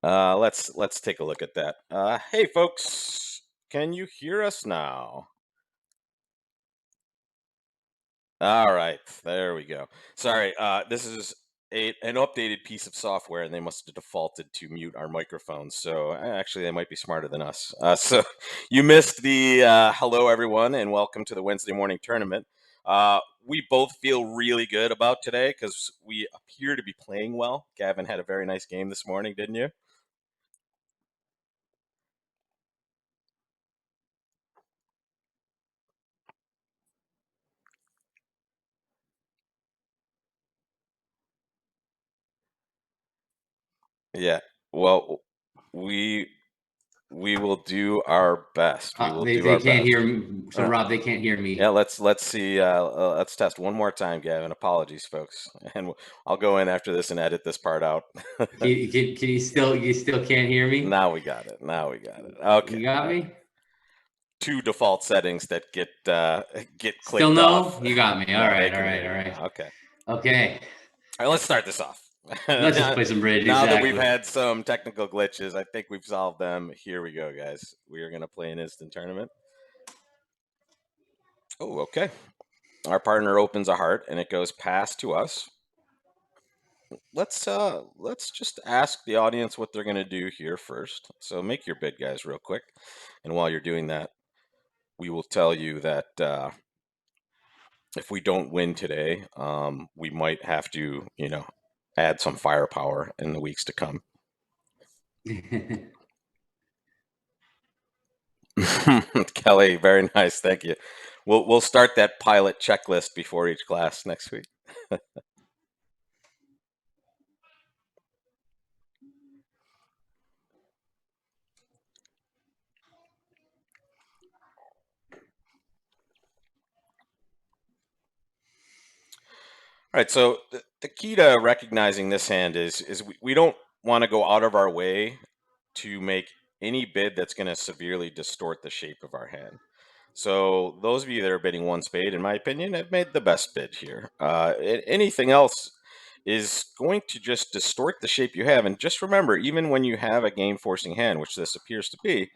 Let's take a look at that. Hey folks, can you hear us now? All right, there we go. Sorry, this is an updated piece of software, and they must have defaulted to mute our microphones. So actually, they might be smarter than us. So you missed the hello everyone, and welcome to the Wednesday morning tournament. We both feel really good about today because we appear to be playing well. Gavin had a very nice game this morning, didn't you? Yeah. Well, we we will do our best. We will do They our can't best. hear me. So Rob, they can't hear me. Yeah, let's see. Let's test one more time, Gavin. Apologies, folks, and I'll go in after this and edit this part out. Can you still can't hear me? Now we got it. Now we got it. Okay. You got me? Two default settings that get clicked Still no? off. You got me. No, All they right, can hear you. Okay. Okay. All right, let's start this off. Let's just play some bridge. Now that Exactly. we've had some technical glitches, I think we've solved them. Here we go, guys. We are going to play an instant tournament. Oh, okay. Our partner opens a heart and it goes past to us. Let's just ask the audience what they're going to do here first. So make your bid, guys, real quick. And while you're doing that, we will tell you that if we don't win today, we might have to, add some firepower in the weeks to come. Kelly, very nice. Thank you. We'll start that pilot checklist before each class next week. All right, so the key to recognizing this hand is we don't want to go out of our way to make any bid that's going to severely distort the shape of our hand. So those of you that are bidding one spade, in my opinion, have made the best bid here. Anything else is going to just distort the shape you have. And just remember, even when you have a game forcing hand, which this appears to be,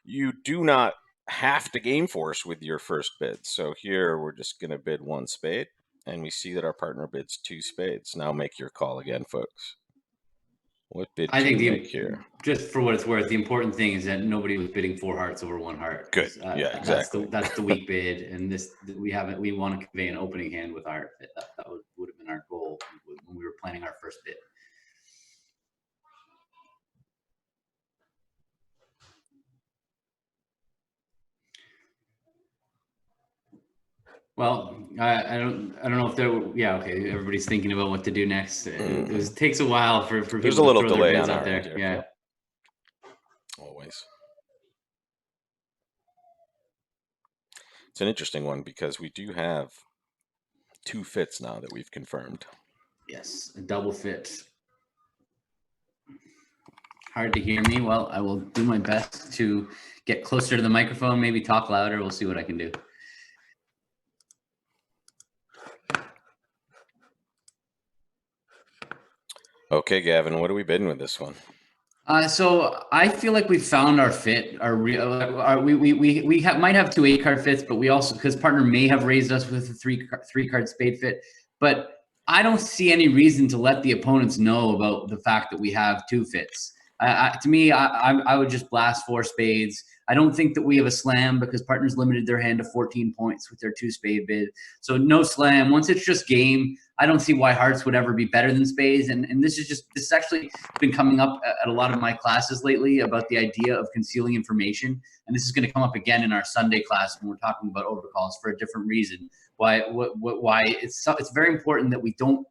you do not have to game force with your first bid. So here we're just going to bid one spade. And we see that our partner bids two spades. Now make your call again, folks. What bid do you make here? Just for what it's worth, the important thing is that nobody was bidding four hearts over one heart. Good. Yeah, exactly. That's the weak bid, and we want to convey an opening hand with heart. That would have been our goal when we were planning our first bid. Well, I don't know if they're okay. Everybody's thinking about what to do next. It takes a while for people There's a little to throw delay their bids on out there. Here. Yeah. Always. It's an interesting one because we do have two fits now that we've confirmed. Yes, a double fit. Hard to hear me. Well, I will do my best to get closer to the microphone, maybe talk louder. We'll see what I can do. Okay, Gavin, what are we bidding with this one? So I feel like we found our fit. We might have two 8-card fits, but we also, because partner may have raised us with a three card spade fit, but I don't see any reason to let the opponents know about the fact that we have two fits. To me, I would just blast four spades. I don't think that we have a slam because partners limited their hand to 14 points with their two spade bid. So no slam. Once it's just game, I don't see why hearts would ever be better than spades. And this has actually been coming up at a lot of my classes lately about the idea of concealing information. And this is going to come up again in our Sunday class when we're talking about overcalls for a different reason. Why it's very important that we don't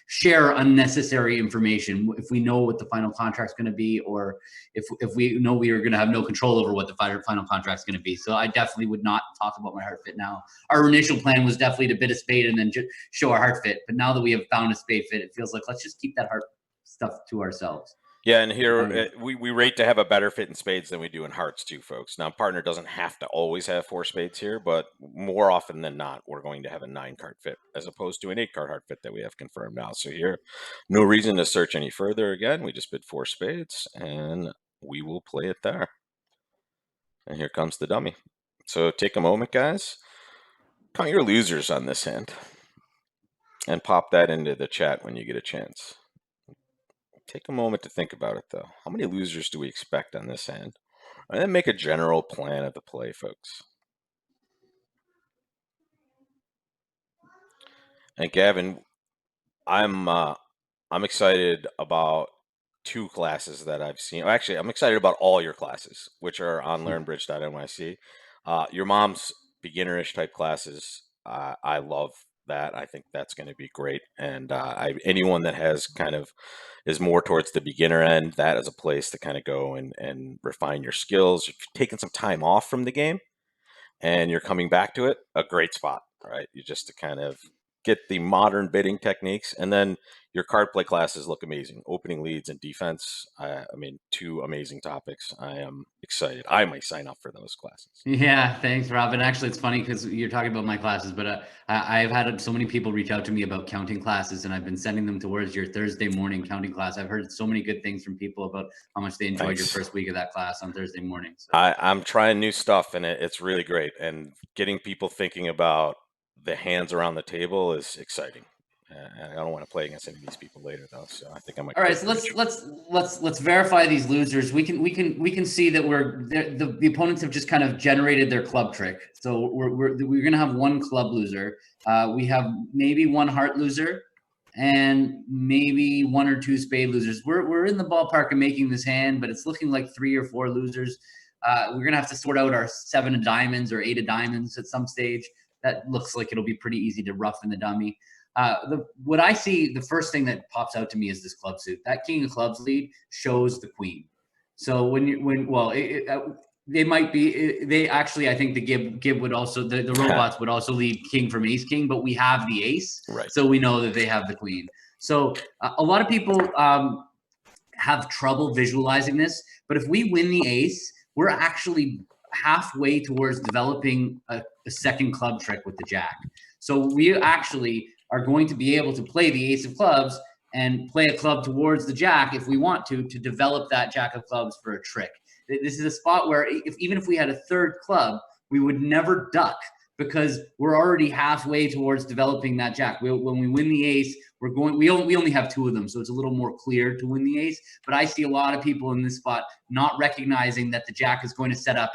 share unnecessary information if we know what the final contract's going to be, or if we know we are going to have no control over what the final contract's going to be. So I definitely would not talk about my heart fit now. Our initial plan was definitely to bid a spade and then just show our heart fit. But now that we have found a spade fit, it feels like let's just keep that heart stuff to ourselves. Yeah, and here we rate to have a better fit in spades than we do in hearts too, folks. Now, partner doesn't have to always have 4 spades here, but more often than not, we're going to have a 9-card fit as opposed to an 8-card heart fit that we have confirmed now. So here, no reason to search any further. Again, we just bid 4 spades, and we will play it there. And here comes the dummy. So take a moment, guys. Count your losers on this hand, and pop that into the chat when you get a chance. Take a moment to think about it, though. How many losers do we expect on this hand? And then make a general plan of the play, folks. And Gavin, I'm excited about 2 classes that I've seen. Actually, I'm excited about all your classes, which are on learnbridge.nyc. Your mom's beginnerish type classes, I love that. I think that's going to be great. And anyone that has kind of is more towards the beginner end, that is a place to kind of go and refine your skills. If you're taking some time off from the game and you're coming back to it, a great spot, right? You just to kind of get the modern bidding techniques, and then your card play classes look amazing. Opening leads and defense. I mean, 2 amazing topics. I am excited. I might sign up for those classes. Yeah, thanks, Robin. Actually, it's funny because you're talking about my classes, but I've had so many people reach out to me about counting classes, and I've been sending them towards your Thursday morning counting class. I've heard so many good things from people about how much they enjoyed your first week of that class on Thursday morning. So. I'm trying new stuff, and it's really great. And getting people thinking about the hands around the table is exciting. I don't want to play against any of these people later, though. So I think I might. All right, so let's verify these losers. We can see that the opponents have just kind of generated their club trick. So we're gonna have 1 club loser. We have maybe 1 heart loser, and maybe 1 or 2 spade losers. We're in the ballpark of making this hand, but it's looking like 3 or 4 losers. We're gonna have to sort out our 7 of diamonds or 8 of diamonds at some stage. That looks like it'll be pretty easy to rough in the dummy. What I see, the first thing that pops out to me is this club suit. That king of clubs lead shows the queen. So they might be, they actually, I think the Gib would also, the robots would also lead king from ace king, but we have the ace. Right. So we know that they have the queen. So a lot of people have trouble visualizing this, but if we win the ace, we're actually halfway towards developing a second club trick with the jack. So we actually are going to be able to play the ace of clubs and play a club towards the jack if we want to develop that jack of clubs for a trick. This is a spot where even if we had a 3rd club, we would never duck because we're already halfway towards developing that jack. When we win the ace, we only have 2 of them, so it's a little more clear to win the ace. But I see a lot of people in this spot not recognizing that the jack is going to set up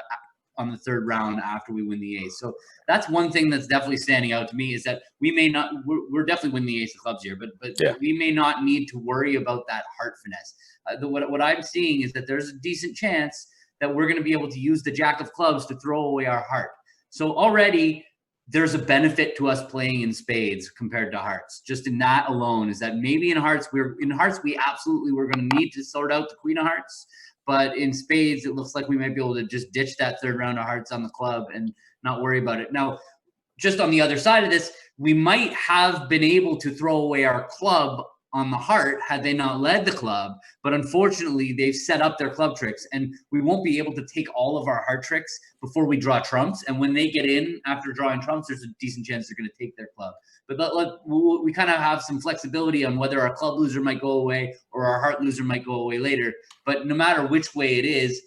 on the 3rd round after we win the ace. So that's one thing that's definitely standing out to me is that we may not, we're definitely winning the ace of clubs here, but yeah. We may not need to worry about that heart finesse. What I'm seeing is that there's a decent chance that we're going to be able to use the jack of clubs to throw away our heart. So already there's a benefit to us playing in spades compared to hearts. Just in that alone is that maybe in hearts, we absolutely we're going to need to sort out the queen of hearts. But in spades, it looks like we might be able to just ditch that 3rd round of hearts on the club and not worry about it. Now, just on the other side of this, we might have been able to throw away our club on the heart had they not led the club. But unfortunately, they've set up their club tricks, and we won't be able to take all of our heart tricks before we draw trumps. And when they get in after drawing trumps, there's a decent chance they're going to take their club. But we kind of have some flexibility on whether our club loser might go away or our heart loser might go away later. But no matter which way it is,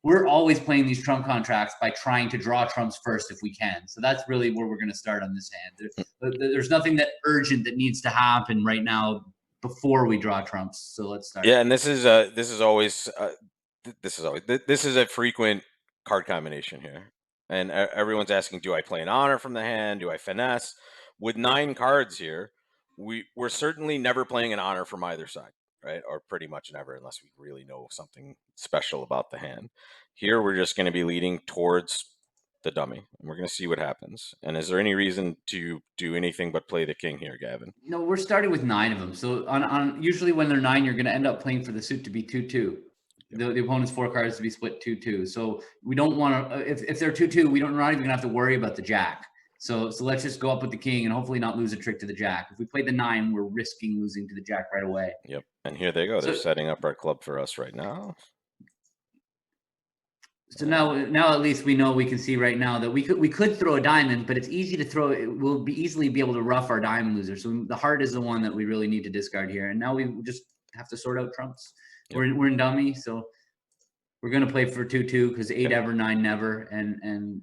we're always playing these trump contracts by trying to draw trumps first if we can. So that's really where we're going to start on this hand. There's nothing that urgent that needs to happen right now before we draw trumps. So let's start. Yeah, and this is always a frequent card combination here, and everyone's asking, do I play an honor from the hand? Do I finesse? With 9 cards here, we're certainly never playing an honor from either side, right? Or pretty much never, unless we really know something special about the hand. Here, we're just going to be leading towards the dummy, and we're going to see what happens. And is there any reason to do anything but play the king here, Gavin? No, we're starting with 9 of them. So on usually when they're 9, you're going to end up playing for the suit to be 2-2. The opponent's 4 cards to be split 2-2. So we don't want to, if they're 2-2, we're not even going to have to worry about the jack. So let's just go up with the king and hopefully not lose a trick to the jack. If we play the 9, we're risking losing to the jack right away. Yep. And here they go. They're So setting up our club for us right now. So now at least we know, we can see right now that we could throw a diamond, but it's easy to throw. We'll be easily be able to rough our diamond loser. So the heart is the one that we really need to discard here. And now we just have to sort out trumps. Yep. We're in dummy, so we're gonna play for 2-2 because 8 ever, 9 never, and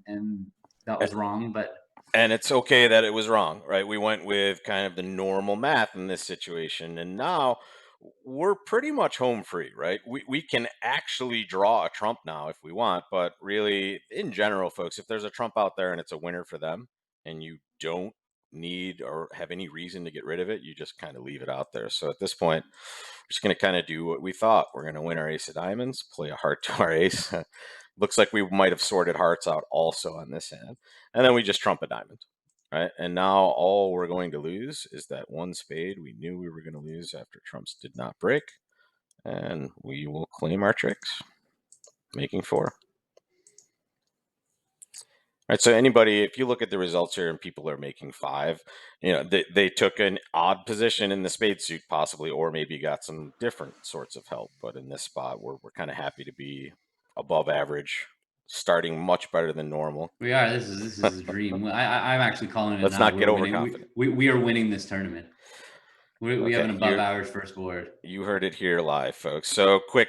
that was wrong. But And it's okay that it was wrong, right? We went with kind of the normal math in this situation, and now we're pretty much home free, right? We can actually draw a trump now if we want, but really, in general, folks, if there's a trump out there and it's a winner for them, and you don't need or have any reason to get rid of it, you just kind of leave it out there. So at this point, we're just going to kind of do what we thought. We're going to win our ace of diamonds, play a heart to our ace. Looks like we might have sorted hearts out also on this hand. And then we just trump a diamond, right? And now all we're going to lose is that one spade we knew we were going to lose after trumps did not break. And we will claim our tricks, making 4. Right, so anybody, if you look at the results here and people are making 5, they took an odd position in the spade suit possibly, or maybe got some different sorts of help. But in this spot, we're kind of happy to be above average, starting much better than normal. we are. This is a dream. I'm actually calling it Let's now. not get We're winning. overconfident. We are winning this tournament. We have Okay, an above average first board. you heard it here live, folks. So quick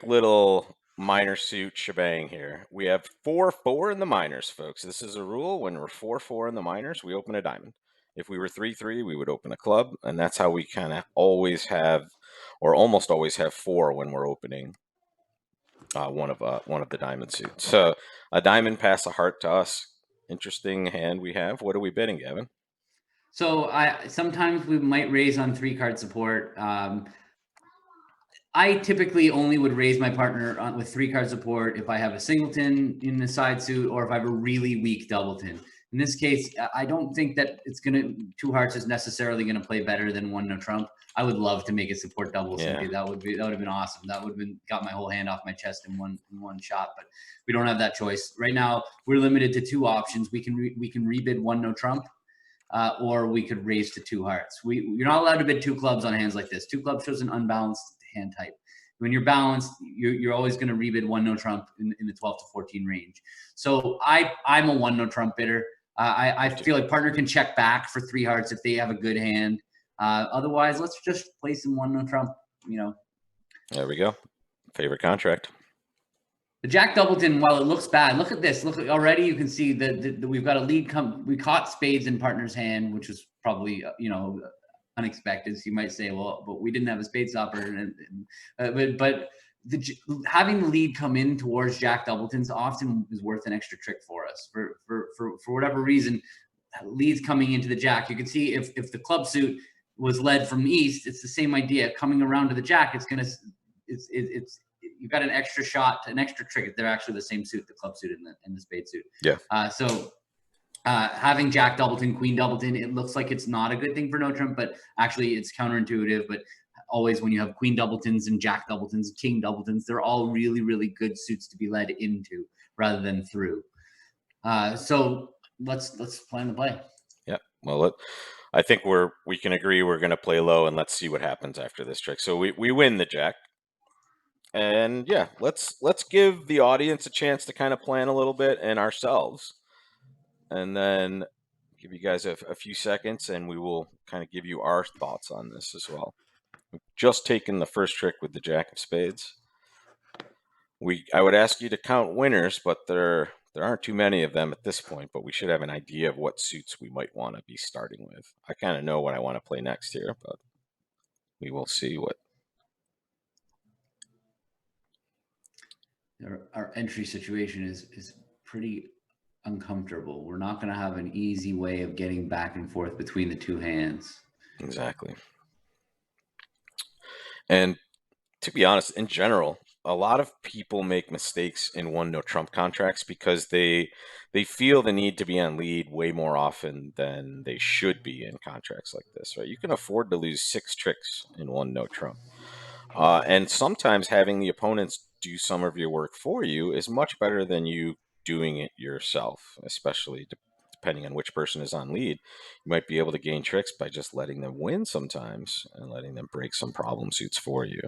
little minor suit shebang here. We have 4-4 in the minors, folks. This is a rule. When we're 4-4 in the minors, we open a diamond. If we were 3-3, we would open a club, and that's how we kind of always have, or almost always have 4 when we're opening one of the diamond suits. So a diamond pass a heart to us. Interesting hand we have. What are we bidding, Gavin? So sometimes we might raise on 3-card support. I typically only would raise my partner with 3-card support if I have a singleton in the side suit or if I have a really weak doubleton. In this case, I don't think that 2 hearts is necessarily gonna play better than 1 no trump. I would love to make it support doubles. Yeah. That would have been awesome. That would have got my whole hand off my chest in one shot. But we don't have that choice right now. We're limited to 2 options. We can rebid 1 no trump. Or we could raise to 2 hearts. You're not allowed to bid 2 clubs on hands like this. 2 clubs shows an unbalanced hand type. When you're balanced, you're always going to rebid 1 no trump in the 12 to 14 range. So I'm a 1 no trump bidder. I feel like partner can check back for 3 hearts if they have a good hand. Otherwise, let's just play some 1 no trump. There we go. Favorite contract. The Jack Doubleton, while it looks bad, look at this. Look, already you can see that we've got a lead we caught spades in partner's hand, which was probably, unexpected. So you might say, well, but we didn't have a spade stopper. But having the lead come in towards Jack Doubletons often is worth an extra trick for us. For whatever reason, leads coming into the Jack. You can see if the club suit was led from the east, it's the same idea. Coming around to the Jack, it's you've got an extra shot, an extra trick. They're actually the same suit, the club suit and the spade suit. Yeah. So having Jack Doubleton, Queen Doubleton, it looks like it's not a good thing for no trump, but actually it's counterintuitive. But always when you have Queen Doubletons and Jack Doubletons, King Doubletons, they're all really, really good suits to be led into rather than through. So let's plan the play. Yeah. Well, I think we can agree we're going to play low, and let's see what happens after this trick. So we win the Jack. And yeah, let's give the audience a chance to kind of plan a little bit and ourselves, and then give you guys a few seconds, and we will kind of give you our thoughts on this as well. We've just taken the first trick with the Jack of Spades. I would ask you to count winners, but there aren't too many of them at this point. But we should have an idea of what suits we might want to be starting with. I kind of know what I want to play next here, but we will see what. Our entry situation is pretty uncomfortable. We're not going to have an easy way of getting back and forth between the 2 hands. Exactly. And to be honest, in general, a lot of people make mistakes in 1 no trump contracts because they feel the need to be on lead way more often than they should be in contracts like this, right? You can afford to lose 6 tricks in 1 no trump. And sometimes having the opponents do some of your work for you is much better than you doing it yourself, especially depending on which person is on lead, you might be able to gain tricks by just letting them win sometimes and letting them break some problem suits for you.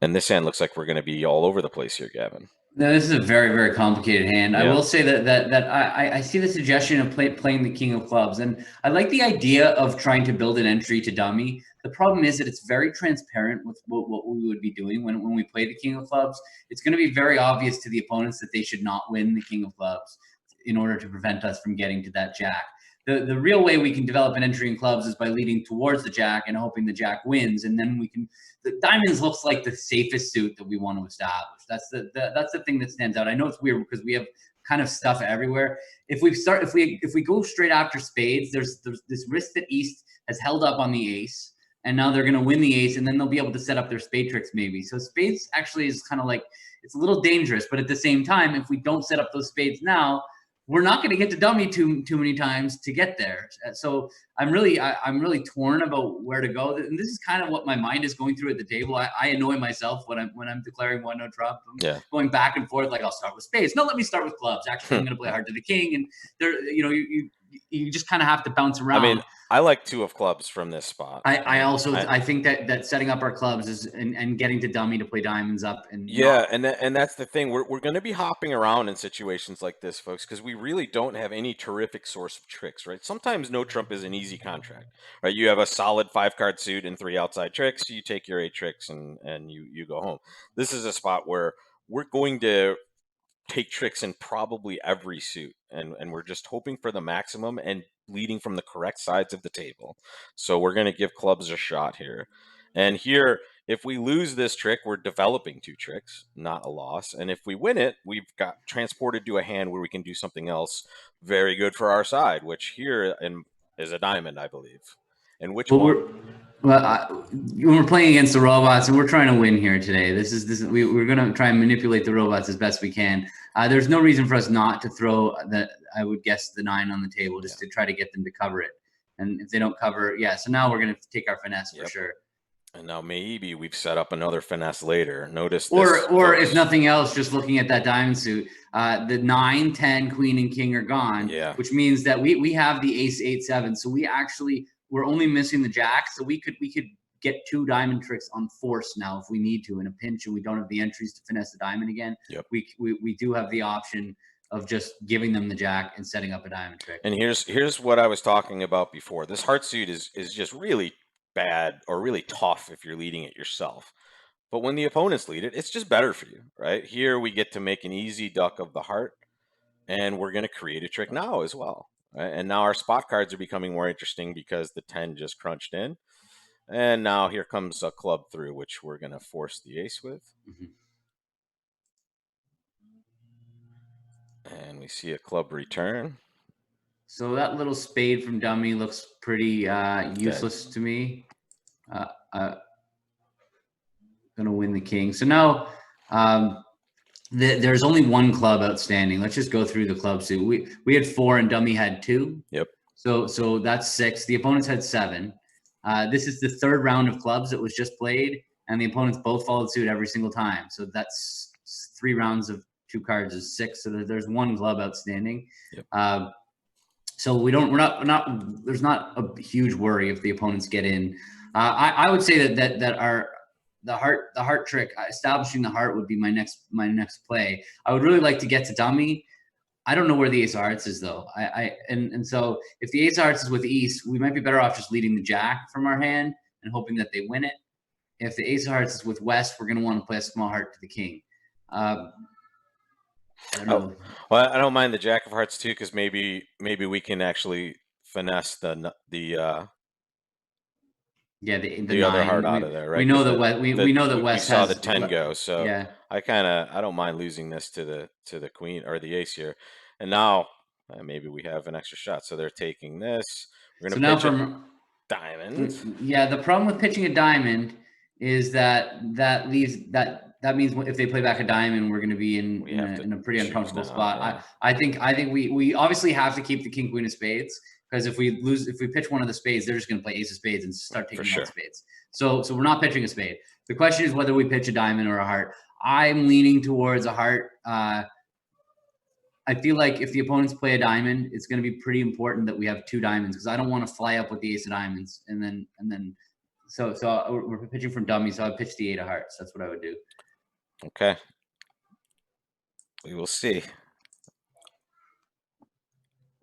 And this hand looks like we're going to be all over the place here, Gavin. No, this is a very, very complicated hand. I Yeah. will say that I see the suggestion of playing the king of clubs, and I like the idea of trying to build an entry to dummy. The problem is that it's very transparent with what we would be doing when we play the king of clubs. It's going to be very obvious to the opponents that they should not win the king of clubs in order to prevent us from getting to that jack. The real way we can develop an entry in clubs is by leading towards the jack and hoping the jack wins, and then we can. The diamonds looks like the safest suit that we want to establish. That's the thing that stands out. I know it's weird because we have kind of stuff everywhere. If we go straight after spades, there's this risk that East has held up on the ace, and now they're going to win the ace, and then they'll be able to set up their spade tricks maybe. So spades actually is kind of like, it's a little dangerous, but at the same time, if we don't set up those spades now, we're not going to get to dummy too many times to get there. So I'm really torn about where to go. And this is kind of what my mind is going through at the table. I annoy myself when I'm declaring 1-0 Trump. I'm going back and forth. Like, I'll start with spades. No, let me start with clubs. Actually, I'm going to play hard to the king. And there, you just kind of have to bounce around. I mean, I like 2 of clubs from this spot. I think that setting up our clubs is and getting to dummy to play diamonds up and and that's the thing. We're going to be hopping around in situations like this, folks, because we really don't have any terrific source of tricks, right? Sometimes no trump is an easy contract, right? You have a solid 5-card suit and 3 outside tricks. You take your 8 tricks and you go home. This is a spot where we're going to take tricks in probably every suit, and we're just hoping for the maximum and leading from the correct sides of the table. So we're going to give clubs a shot here. And here, if we lose this trick, we're developing 2 tricks, not a loss. And if we win it, we've got transported to a hand where we can do something else very good for our side, which here is a diamond, I believe. And which one? We're playing against the robots, and we're trying to win here today. We're going to try and manipulate the robots as best we can. There's no reason for us not to throw I would guess the 9 on the table just to try to get them to cover it. And if they don't cover, so now we're going to take our finesse for sure. And now maybe we've set up another finesse later. Notice this. Or if nothing else, just looking at that diamond suit, the 9, 10, queen, and king are gone, which means that we have the ace, 8, 7. So we're only missing the jack. So we could get 2 diamond tricks on force now if we need to in a pinch, and we don't have the entries to finesse the diamond again. We do have the option of just giving them the jack and setting up a diamond trick. And here's what I was talking about before. This heart suit is just really bad or really tough if you're leading it yourself. But when the opponents lead it, it's just better for you, right? Here we get to make an easy duck of the heart, and we're going to create a trick now as well. Right? And now our spot cards are becoming more interesting because the 10 just crunched in. And now here comes a club through, which we're going to force the ace with. And we see a club return. So that little spade from dummy looks pretty useless to me. Gonna win the king. So now there's only 1 club outstanding. Let's just go through the club suit. We had 4 and dummy had 2. Yep. So that's 6. The opponents had 7. This is the 3rd round of clubs that was just played, and the opponents both followed suit every single time. So that's 3 rounds of 2 cards is 6. So there's 1 club outstanding. Yep. So there's not a huge worry if the opponents get in. I would say that the heart trick, establishing the heart would be my next play. I would really like to get to dummy. I don't know where the ace of hearts is though. And so if the ace of hearts is with East, we might be better off just leading the jack from our hand and hoping that they win it. If the ace of hearts is with West, we're going to want to play a small heart to the king. I don't know. Well, I don't mind the jack of hearts too, because maybe we can actually finesse the the other heart out of there, right? We know that we know that West saw has the 10 go, so yeah. I don't mind losing this to the queen or the ace here, and now maybe we have an extra shot. So they're taking this. We're gonna pitch a diamond. Yeah, the problem with pitching a diamond is that means if they play back a diamond, we're going to be in a pretty uncomfortable spot. I think we obviously have to keep the king queen of spades, because if we pitch one of the spades, they're just going to play ace of spades and start taking out spades. So we're not pitching a spade. The question is whether we pitch a diamond or a heart. I'm leaning towards a heart. I feel like if the opponents play a diamond, it's going to be pretty important that we have 2 diamonds because I don't want to fly up with the ace of diamonds and then so we're pitching from dummy, so I pitch the 8 of hearts. That's what I would do. Okay. We will see.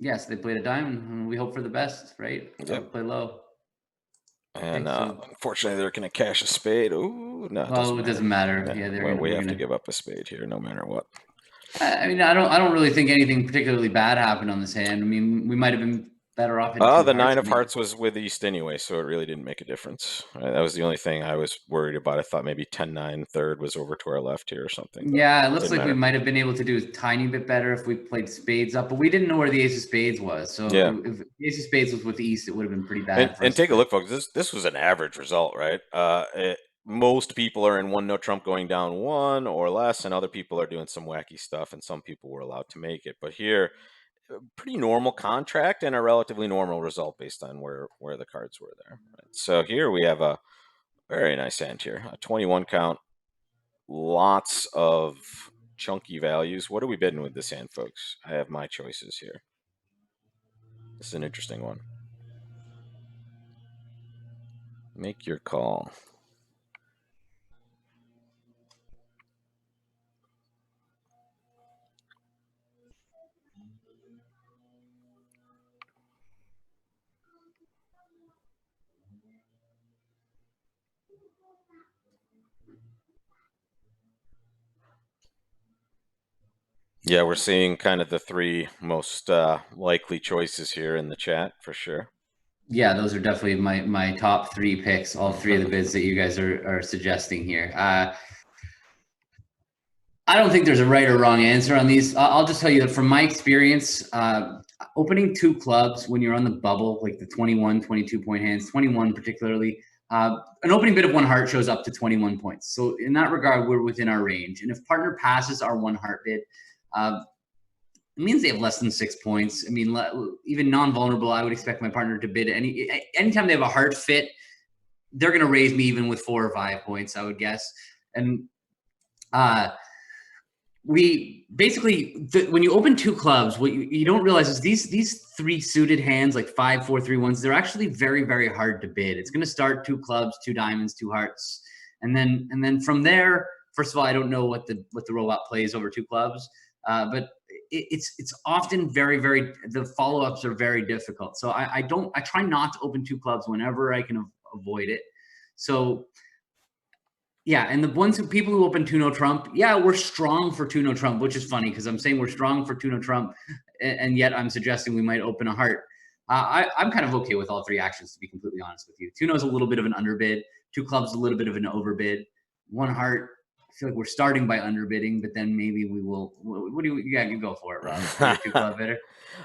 Yes, they played a diamond, and we hope for the best, right? Yep. Play low. And Okay, so unfortunately, they're going to cash a spade. Ooh, no, well, it doesn't matter. Yeah, they're well, gonna. we We're have to gonna. give up a spade here, no matter what. I mean, I don't really think anything particularly bad happened on this hand. I mean, we might have been better off in 2 The hearts. 9 of hearts was with East anyway, so it really didn't make a difference. That was the only thing I was worried about. I thought maybe 10-9 third was over to our left here or something. Yeah, it looks like matter. we might have been able to do a tiny bit better if we played spades up, but we didn't know where the ace of spades was. So yeah. if the ace of spades was with East, it would have been pretty bad. And take a look, folks. This was an average result, right? Most people are in 1 no trump going down 1 or less, and other people are doing some wacky stuff, and some people were allowed to make it. But here, pretty normal contract and a relatively normal result based on where the cards were there. Right? So here we have a very nice hand here, a 21 count, lots of chunky values. What are we bidding with this hand, folks? I have my choices here. This is an interesting one. Make your call. Yeah, we're seeing kind of the 3 most likely choices here in the chat for sure. Yeah, those are definitely my top 3 picks. All 3 of the bids that you guys are suggesting here. I don't think there's a right or wrong answer on these. I'll just tell you that from my experience, opening 2 clubs when you're on the bubble, like the 21, 22 point hands, 21 particularly, an opening bid of 1 heart shows up to 21 points. So in that regard, we're within our range. And if partner passes our 1 heart bid, it means they have less than 6 points. I mean, even non-vulnerable, I would expect my partner to bid anytime they have a heart fit, they're going to raise me even with 4 or 5 points, I would guess. And we basically, when you open 2 clubs, what you don't realize is these 3 suited hands, like 5, 4, 3, 1s, they're actually very, very hard to bid. It's going to start 2 clubs, 2 diamonds, 2 hearts, and then from there, first of all, I don't know what the robot plays over 2 clubs, but it's often very, very, the follow-ups are very difficult. So I try not to open 2 clubs whenever I can avoid it. So yeah, and the ones people who open 2 no trump, yeah, we're strong for 2 no trump, which is funny because I'm saying we're strong for 2 no trump, and yet I'm suggesting we might open a heart. I'm kind of okay with all 3 actions, to be completely honest with you. 2 no's a little bit of an underbid, 2 clubs a little bit of an overbid, 1 heart, I feel like we're starting by underbidding, but then maybe we will. What do you go for it, Rob? You're a 2 club bidder.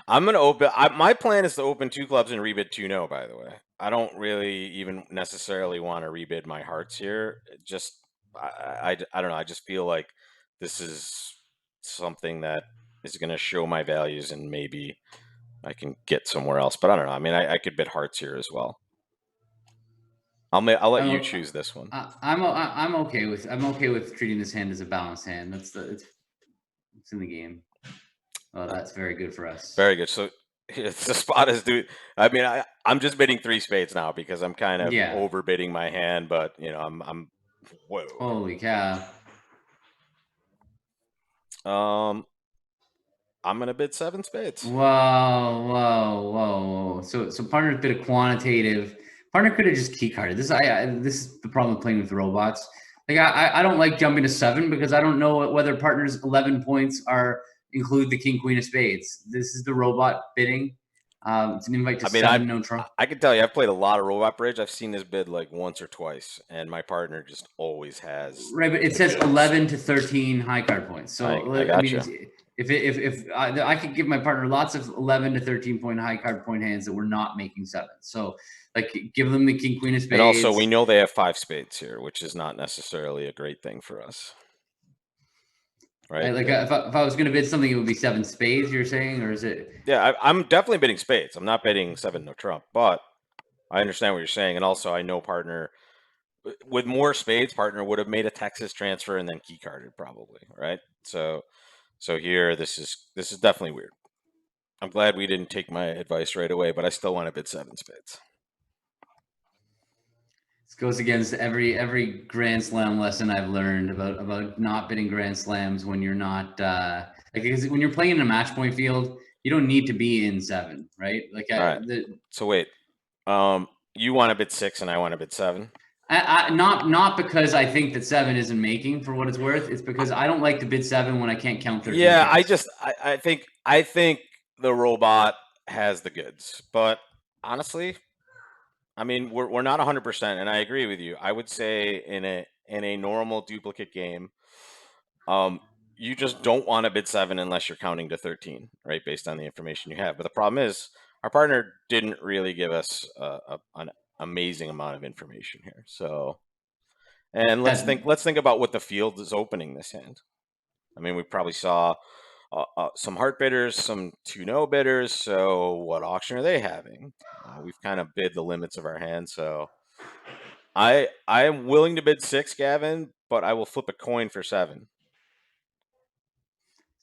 I'm gonna open. My plan is to open 2 clubs and rebid 2 no. By the way, I don't really even necessarily want to rebid my hearts here. Just I don't know. I just feel like this is something that is going to show my values, and maybe I can get somewhere else. But I don't know. I mean, I could bid hearts here as well. I'll let you choose this one. I'm okay with treating this hand as a balanced hand. It's in the game. Oh, that's very good for us. Very good. So the spot is I mean, I'm just bidding 3 spades now because I'm kind of overbidding my hand, but you know, I'm whoa. Holy cow. I'm gonna bid 7 spades. Whoa. So partner bid a quantitative. Partner could have just key carded. This is the problem with playing with robots. Like I don't like jumping to 7 because I don't know whether partner's 11 points include the king queen of spades. This is the robot bidding. It's an invite to 7 no trump. I can tell you, I've played a lot of robot bridge. I've seen this bid like once or twice, and my partner just always has. Right, but it says 11 to 13 high card points. So I gotcha. If I could give my partner lots of 11 to 13 point high card point hands that we're not making 7. So like give them the king queen of spades. And also we know they have 5 spades here, which is not necessarily a great thing for us. Right. Like if I was going to bid something, it would be 7 spades. You're saying, or is it? Yeah, I'm definitely bidding spades. I'm not bidding 7 no trump, but I understand what you're saying, and also I know partner with more spades. Partner would have made a Texas transfer and then key carded probably, right? So So here, this is definitely weird. I'm glad we didn't take my advice right away, but I still want to bid 7 spades. This goes against every Grand Slam lesson I've learned about not bidding Grand Slams when you're not like, because when you're playing in a match point field, you don't need to be in 7, right? Like All right. So wait, you want to bid 6 and I want to bid 7. not because I think that 7 isn't making for what it's worth. It's because I don't like to bid 7 when I can't count 13 Yeah, cards. I think the robot has the goods, but honestly, I mean, we're not 100%, and I agree with you. I would say in a normal duplicate game, you just don't want to bid 7 unless you're counting to 13, right? Based on the information you have. But the problem is, our partner didn't really give us an amazing amount of information here. So, and That let's think about what the field is opening this hand. I mean, we probably saw some heart bidders, some 2-no bidders. So, what auction are they having? We've kind of bid the limits of our hand. So, I am willing to bid 6, Gavin, but I will flip a coin for 7.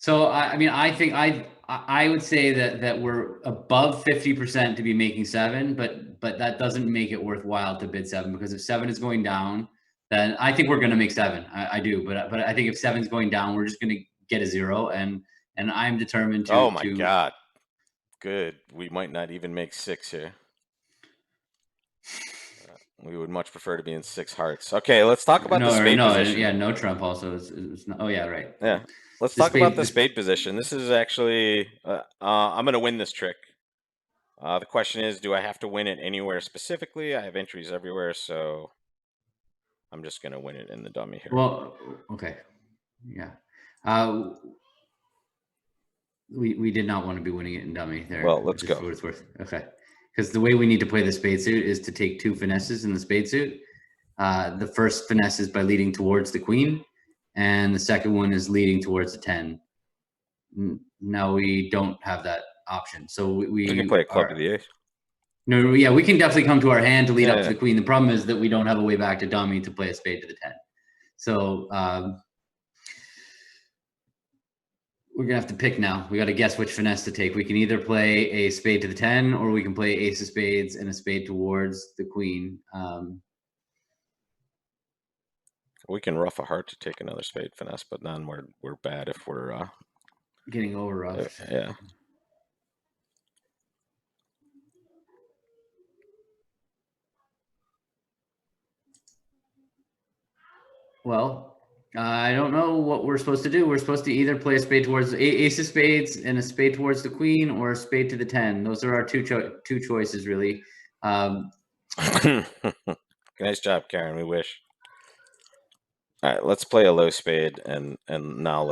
So I mean, I think I would say that we're above 50% to be making 7, but that doesn't make it worthwhile to bid 7, because if 7 is going down, then I think we're going to make 7. I do, but I think if 7 is going down, we're just going to get a 0, and I'm determined Oh to my to God. Good. We might not even make 6 here. We would much prefer to be in 6 hearts. Okay, let's talk about the spade position. yeah, no Trump also is not, oh yeah, right. Yeah, let's The talk about spade the this spade position. This is actually, I'm going to win this trick. The question is, do I have to win it anywhere specifically? I have entries everywhere, so I'm just going to win it in the dummy here. Well, okay. Yeah. Uh, we did not want to be winning it in dummy there, Well, let's just go. for what it's worth. Okay. Because the way we need to play the spade suit is to take 2 finesses in the spade suit. The first finesse is by leading towards the queen, and the second one is leading towards the 10. Now we don't have that option. So We can we play a club to are. the ace. No, yeah, we can definitely come to our hand to lead up to Yeah. the queen. The problem is that we don't have a way back to dummy to play a spade to the 10. So we're gonna have to pick now. We got to guess which finesse to take. We can either play a spade to the 10, or we can play ace of spades and a spade towards the queen. We can rough a heart to take another spade finesse, but then we're bad if we're Getting over rough. yeah. Well, I don't know what we're supposed to do. We're supposed to either play a spade towards ace of spades and a spade towards the queen, or a spade to the 10. Those are our two choices, really. Nice job, Karen. We wish. All right, let's play a low spade, and now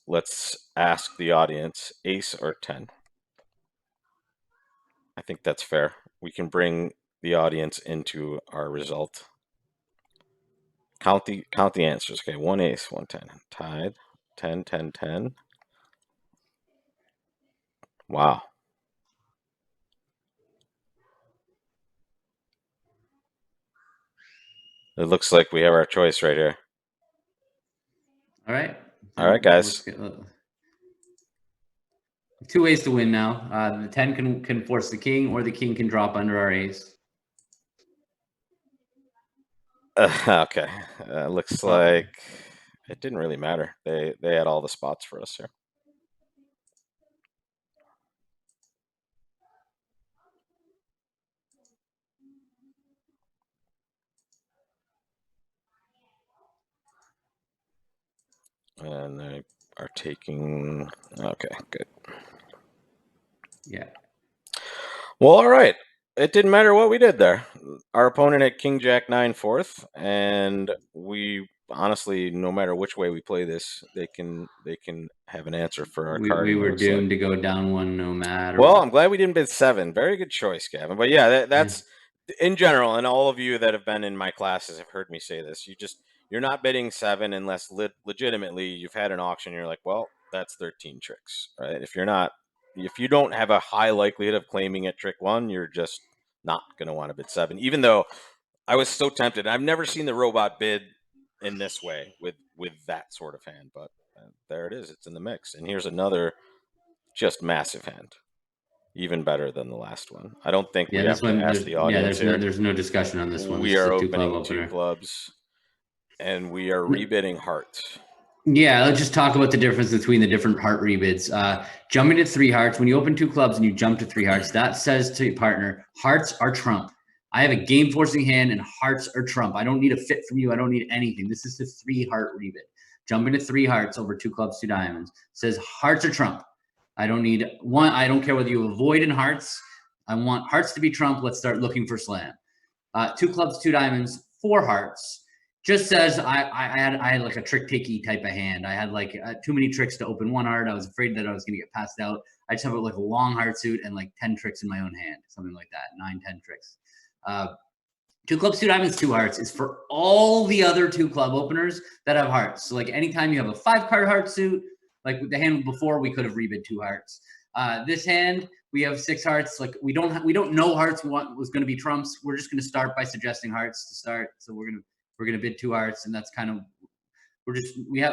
let's ask the audience ace or 10. I think that's fair. We can bring the audience into our result. Count the answers. Okay, 1 ace, 1 10. Tied. 10 10 10. Wow. It looks like we have our choice right here. All right. All right, guys. 2 ways to win now. The 10 can force the king, or the king can drop under our ace. Okay. Looks like it didn't really matter. They had all the spots for us here. And they are taking. Okay, good. Yeah. Well, all right. It didn't matter what we did there. Our opponent had King Jack 9 fourth, and we honestly, no matter which way we play this, they can have an answer for our card. We were doomed to go down one no matter Well, what. I'm glad we didn't bid 7. Very good choice, Gavin. But yeah, that's in general, and all of you that have been in my classes have heard me say this. You're not bidding 7 unless legitimately you've had an auction. And you're like, well, that's 13 tricks, right? If you don't have a high likelihood of claiming at trick 1, you're just not going to want to bid 7. Even though I was so tempted, I've never seen the robot bid in this way with that sort of hand, but there it is. It's in the mix. And here's another just massive hand, even better than the last one. I don't think Yeah, we this have to one, ask the audience here. there's no discussion on this one. We This is are a 2 club opening two opener. clubs, and we are rebidding hearts. Yeah, let's just talk about the difference between the different heart rebids. Jumping to 3 hearts, when you open 2 clubs and you jump to 3 hearts, that says to your partner, hearts are trump. I have a game forcing hand and hearts are trump. I don't need a fit from you. I don't need anything. This is the 3 heart rebid. Jumping to 3 hearts over 2 clubs, 2 diamonds says hearts are trump. I don't need one. I don't care whether you avoid in hearts. I want hearts to be trump. Let's start looking for slam. 2 clubs, 2 diamonds, 4 hearts. Just says I had like a trick takey type of hand. I had like too many tricks to open 1 heart. I was afraid that I was going to get passed out. I just have like a long heart suit and like 10 tricks in my own hand, something like that, 9, 10 tricks. 2 clubs, 2 diamonds, 2 hearts is for all the other 2 club openers that have hearts. So like anytime you have a 5-card heart suit, like the hand before, we could have rebid 2 hearts. This hand, we have 6 hearts. Like we don't know hearts was going to be trumps. We're just going to start by suggesting hearts to start. So we're gonna bid 2 hearts, and that's kind of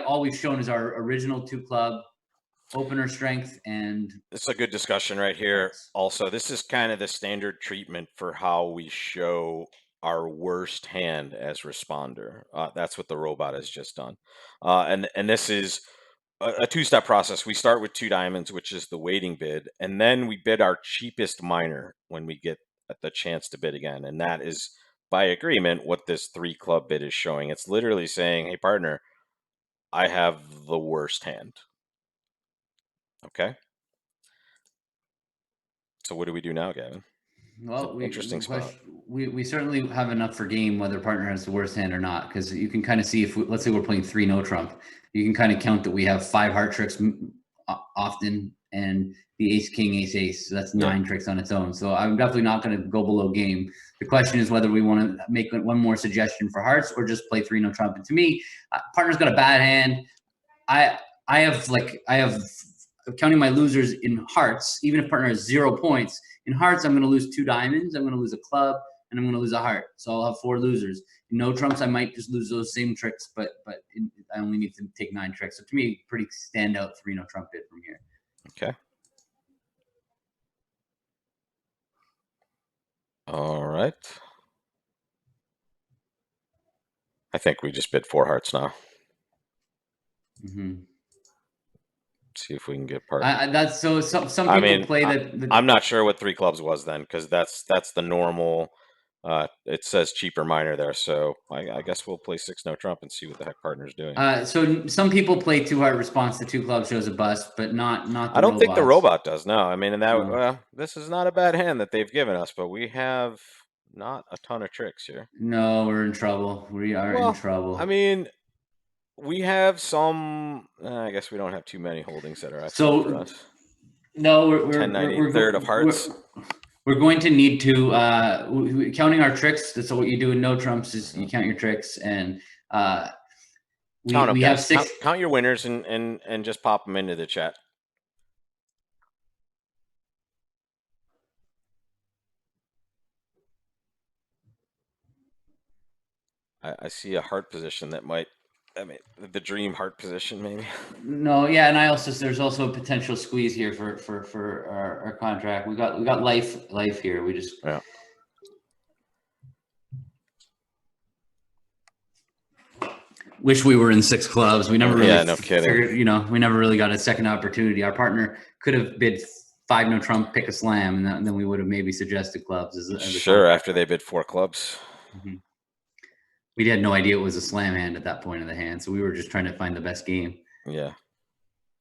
all we've shown is our original 2 club opener strength, and it's a good discussion right here. Also, this is kind of the standard treatment for how we show our worst hand as responder. That's what the robot has just done, and this is a 2-step process. We start with 2 diamonds, which is the waiting bid, and then we bid our cheapest minor when we get the chance to bid again, and that is by agreement what this 3 club bid is showing. It's literally saying, "Hey, partner, I have the worst hand." Okay. So what do we do now, Gavin? Well, Interesting spot. we certainly have enough for game whether partner has the worst hand or not, because you can kind of see if let's say we're playing 3 no trump, you can kind of count that we have 5 heart tricks often and the ace king ace ace, so that's 9 tricks on its own. So I'm definitely not going to go below game. The question is whether we want to make one more suggestion for hearts or just play 3 no trump. And to me, partner's got a bad hand. I have counting my losers in hearts, even if partner has 0 points. In hearts, I'm going to lose 2 diamonds, I'm going to lose a club, and I'm going to lose a heart. So I'll have 4 losers. In no trumps, I might just lose those same tricks, but I only need to take 9 tricks. So to me, pretty standout 3 no trump bid from here. Okay. All right. I think we just bid 4 hearts now. See if we can get part. That's so. Some people play that. I'm not sure what 3 clubs was then, because that's the normal. It says cheaper minor there, so I guess we'll play 6 no trump and see what the heck partner's doing. So some people play 2 heart response to 2 clubs shows a bust, but not. I don't think the robot does. No, I mean, and that this is not a bad hand that they've given us, but we have not a ton of tricks here. No, we're in trouble. We are in trouble. I mean, we have some. I guess we don't have too many holdings that are excellent for us. No, we're 10, 9, 8, third of hearts. We're going to need to counting our tricks. That's what you do in no trumps is you count your tricks, and we have 6. Count your winners and just pop them into the chat. I see a heart position that might. I mean, the dream heart position, maybe. No, yeah, and there's also a potential squeeze here for our contract. We got life here. We just wish we were in 6 clubs. We never really no kidding. Figured, we never really got a second opportunity. Our partner could have bid 5 no trump, pick a slam, and then we would have maybe suggested clubs as sure after they bid 4 clubs. We had no idea it was a slam hand at that point of the hand, so we were just trying to find the best game. Yeah.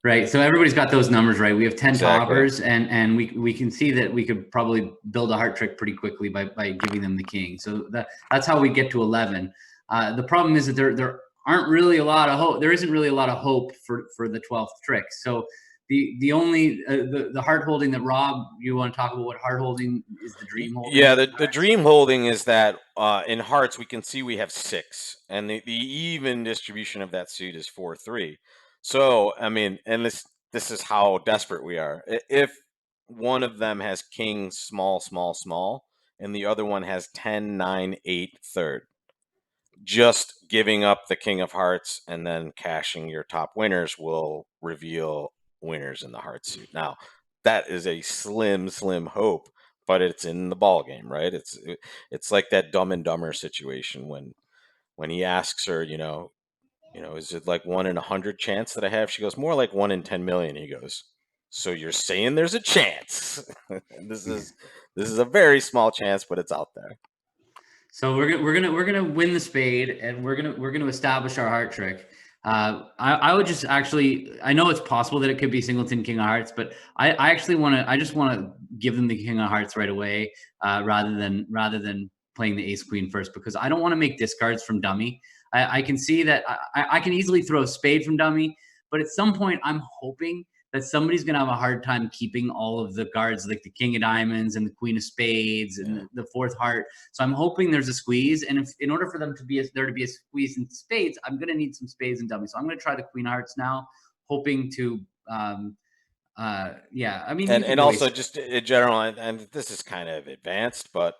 Right. So everybody's got those numbers right. We have 10 toppers, and we can see that we could probably build a heart trick pretty quickly by giving them the king. So that's how we get to 11. The problem is that there aren't really a lot of hope. There isn't really a lot of hope for the 12th trick. So the only the heart holding that Rob, you want to talk about what heart holding is, the dream holding? Yeah, the dream holding is that in hearts we can see we have 6, and the even distribution of that suit is 4-3. So I mean, and this is how desperate we are. If one of them has king small, and the other one has 10, 9, 8 third, just giving up the king of hearts and then cashing your top winners will reveal winners in the heart suit. Now, that is a slim hope, but it's in the ball game, right? It's like that Dumb and Dumber situation when he asks her, is it like 1 in 100 chance that I have? She goes, more like 1 in 10 million. He goes, so you're saying there's a chance? This is a very small chance, but it's out there. So we're gonna win the spade, and we're gonna establish our heart trick. I would just actually, I know it's possible that it could be Singleton King of Hearts, but I actually I just want to give them the King of Hearts right away, rather than playing the Ace Queen first, because I don't want to make discards from dummy. I can see that I can easily throw a spade from dummy, but at some point I'm hoping that somebody's going to have a hard time keeping all of the guards, like the King of Diamonds and the Queen of Spades and Yeah. the fourth heart. So I'm hoping there's a squeeze, and if in order for them to be there to be a squeeze in spades, I'm going to need some spades and dummies. So I'm going to try the Queen of Hearts now, hoping to. Yeah, I mean, you could And really. also just in general, and this is kind of advanced, but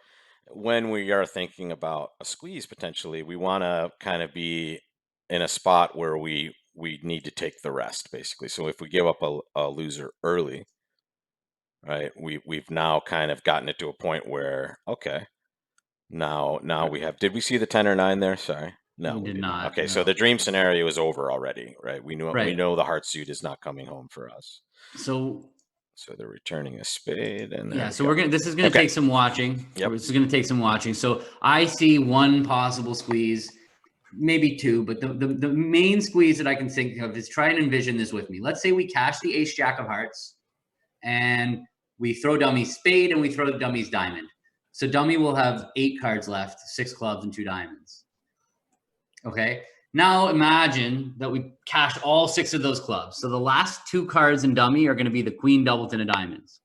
when we are thinking about a squeeze potentially, we want to kind of be in a spot where we need to take the rest, basically. So if we give up a loser early, right, we've now kind of gotten it to a point where, okay, now we have. Did we see the 10 or 9 there? Sorry, no, We we did didn't. not. Okay, so No. the dream scenario is over already, right? We Right. know the heart suit is not coming home for us. So So they're returning a spade, and there yeah, we so go. we're gonna. This is gonna Okay. take some watching. Yep. This is gonna take some watching. So I see one possible squeeze, maybe two, but the main squeeze that I can think of is, try and envision this with me. Let's say we cash the Ace Jack of Hearts, and we throw dummy spade, and we throw dummy's diamond. So dummy will have 8 cards left, 6 clubs and 2 diamonds. Okay. Now imagine that we cash all 6 of those clubs. So the last 2 cards in dummy are going to be the Queen Doubleton of Diamonds.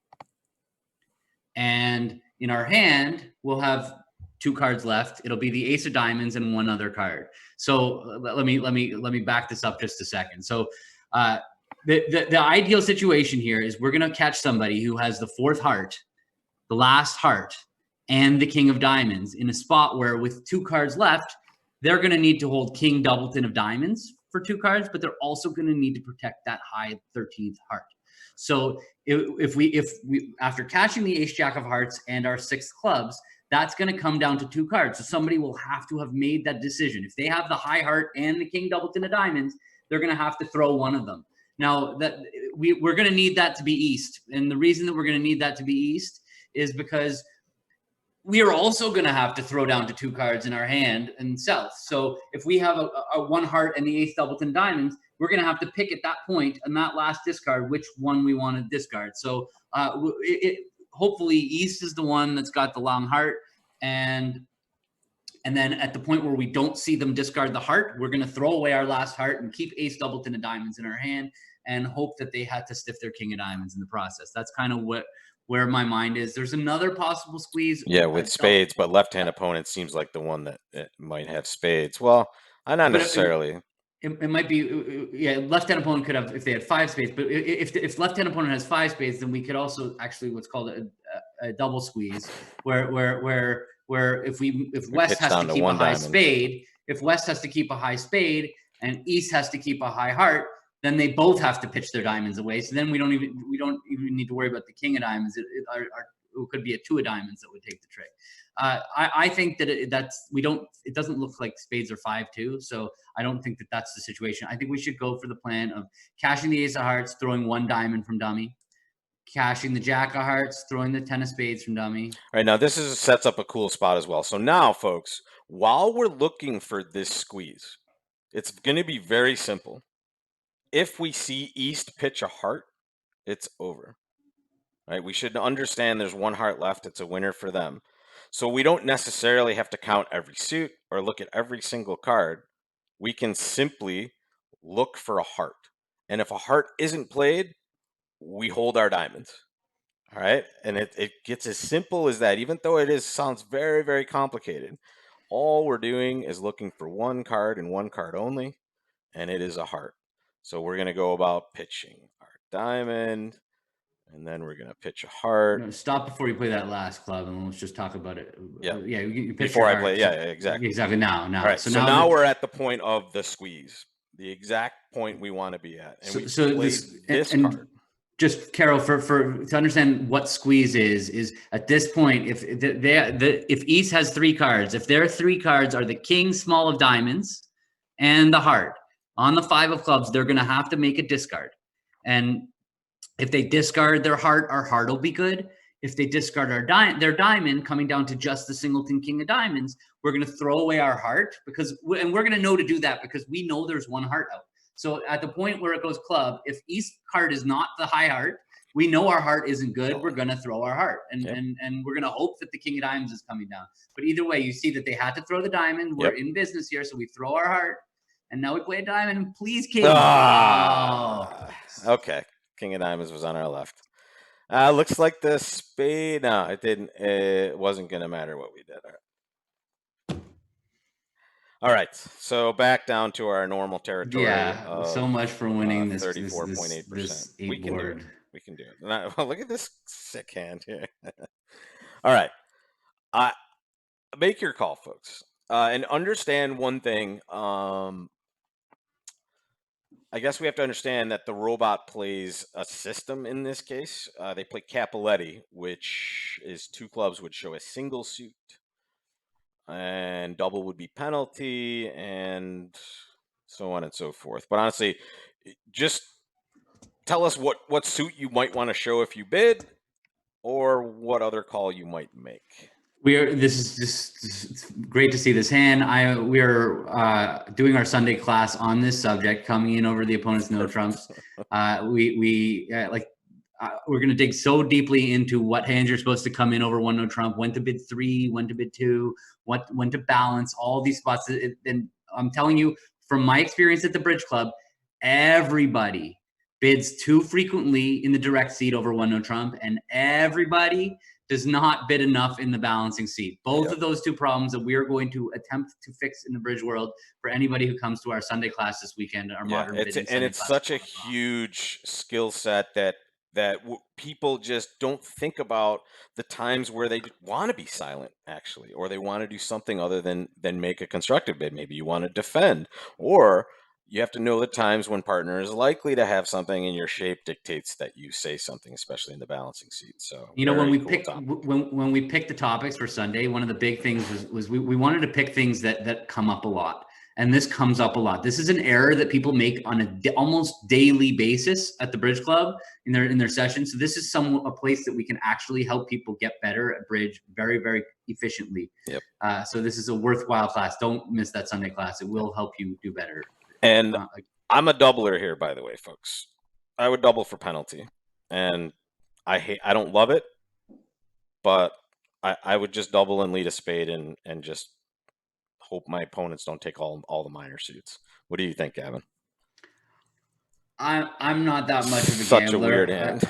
And in our hand, we'll have 2 cards left. It'll be the Ace of Diamonds and 1 other card. So let me back this up just a second. So the ideal situation here is we're going to catch somebody who has the 4th heart, the last heart, and the King of Diamonds in a spot where, with 2 cards left, they're going to need to hold King Doubleton of Diamonds for 2 cards, but they're also going to need to protect that high 13th heart. So if we after cashing the Ace Jack of Hearts and our 6 clubs, that's going to come down to 2 cards. So somebody will have to have made that decision. If they have the high heart and the King Doubleton of Diamonds, they're going to have to throw one of them. Now that we're going to need that to be East, and the reason that we're going to need that to be East is because we are also going to have to throw down to 2 cards in our hand and South. So if we have a 1 heart and the Ace Doubleton Diamonds, we're going to have to pick at that point and that last discard which one we want to discard. So hopefully East is the one that's got the long heart, and then at the point where we don't see them discard the heart, we're going to throw away our last heart and keep Ace Doubleton of Diamonds in our hand and hope that they had to stiff their King of Diamonds in the process. That's kind of where my mind is. There's another possible squeeze. Yeah, with spades, but left-hand opponent seems like the one that might have spades. Well, not But necessarily. it might be, yeah, left-hand opponent could have, if they had 5 spades, but if left-hand opponent has 5 spades, then we could also actually what's called a double squeeze, where if We West pitch has to down to keep a 1 high diamond. spade, if West has to keep a high spade and East has to keep a high heart, then they both have to pitch their diamonds away. So then we don't even need to worry about the King of Diamonds. It could be a 2 of diamonds that would take the trick. I think that it doesn't look like spades are 5-2, so I don't think that that's the situation. I think we should go for the plan of cashing the Ace of Hearts, throwing 1 diamond from dummy, cashing the Jack of Hearts, throwing the 10 of Spades from dummy. All right, now this sets up a cool spot as well. So now, folks, while we're looking for this squeeze, it's going to be very simple. If we see East pitch a heart, it's over. Right? We should understand there's 1 heart left. It's a winner for them. So we don't necessarily have to count every suit or look at every single card. We can simply look for a heart. And if a heart isn't played, we hold our diamonds. All right. And it gets as simple as that, even though sounds very, very complicated. All we're doing is looking for 1 card and 1 card only, and it is a heart. So we're going to go about pitching our diamond. And then we're going to pitch a heart. No, stop before you play that last club, and let's just talk about it. Yeah. Yeah, you pitch Before your I heart. play. Yeah, exactly. Exactly. Now. All right. So now we're at the point of the squeeze, the exact point we want to be at. And we played this card. Just Carol, for to understand what squeeze is at this point, if East has 3 cards, if their 3 cards are the king small of diamonds and the heart on the 5 of clubs, they're going to have to make a discard. And if they discard their heart, our heart will be good. If they discard their diamond, coming down to just the singleton king of diamonds, we're going to throw away our heart and we're going to know to do that because we know there's 1 heart out. So at the point where it goes club, if East card is not the high heart, we know our heart isn't good. We're going to throw our heart, and we're going to hope that the king of diamonds is coming down. But either way, you see that they had to throw the diamond. We're in business here, so we throw our heart, and now we play a diamond. Please, king. Okay, king of diamonds was on our left. Looks like the spade. No, it didn't. It wasn't going to matter what we did. All right, so back down to our normal territory. Yeah, so much for winning this 34.8%. We can do it. We can do it. Well, look at this sick hand here. All right, make your call, folks, and understand one thing. I guess we have to understand that the robot plays a system in this case. They play Capoletti, which is 2 clubs would show a single suit. And double would be penalty, and so on and so forth. But honestly, just tell us what suit you might want to show if you bid, or what other call you might make. This is just great to see this hand. We are doing our Sunday class on this subject, coming in over the opponent's no trumps. We're going to dig so deeply into what hands you're supposed to come in over 1 no trump, when to bid 3, when to bid 2, when to balance all these spots. And I'm telling you, from my experience at the Bridge Club, everybody bids too frequently in the direct seat over 1 no trump, and everybody does not bid enough in the balancing seat. Both of those 2 problems that we are going to attempt to fix in the Bridge world for anybody who comes to our Sunday class this weekend, our modern bidding. And it's such a huge skill set that people just don't think about the times where they want to be silent, actually, or they want to do something other than make a constructive bid. Maybe you want to defend, or you have to know the times when partner is likely to have something, and your shape dictates that you say something, especially in the balancing seat. So when we picked the topics for Sunday, one of the big things was we wanted to pick things that come up a lot. And this comes up a lot. This is an error that people make on almost daily basis at the Bridge Club in their sessions. So this is a place that we can actually help people get better at bridge very, very efficiently. So this is a worthwhile class. Don't miss that Sunday class. It will help you do better. And I'm a doubler here, by the way, folks. I would double for penalty, and I don't love it, but I would just double and lead a spade and just hope my opponents don't take all the minor suits. What do you think, Gavin? I'm not that much of a Such gambler. a weird hand.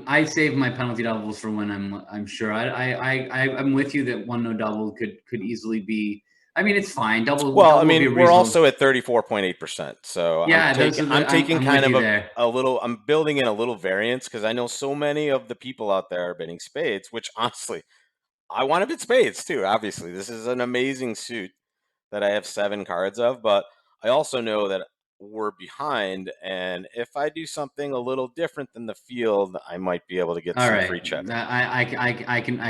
I save my penalty doubles for when I'm sure. I'm with you that 1 no double could easily be. I mean, it's fine. Double. Well, double I mean, we're also at 34.8%. So yeah, I'm taking kind of a little. I'm building in a little variance because I know so many of the people out there are bidding spades, which honestly, I want to bid spades too. Obviously, this is an amazing suit that I have 7 cards of, but I also know that we're behind, and if I do something a little different than the field, I might be able to get some free check. I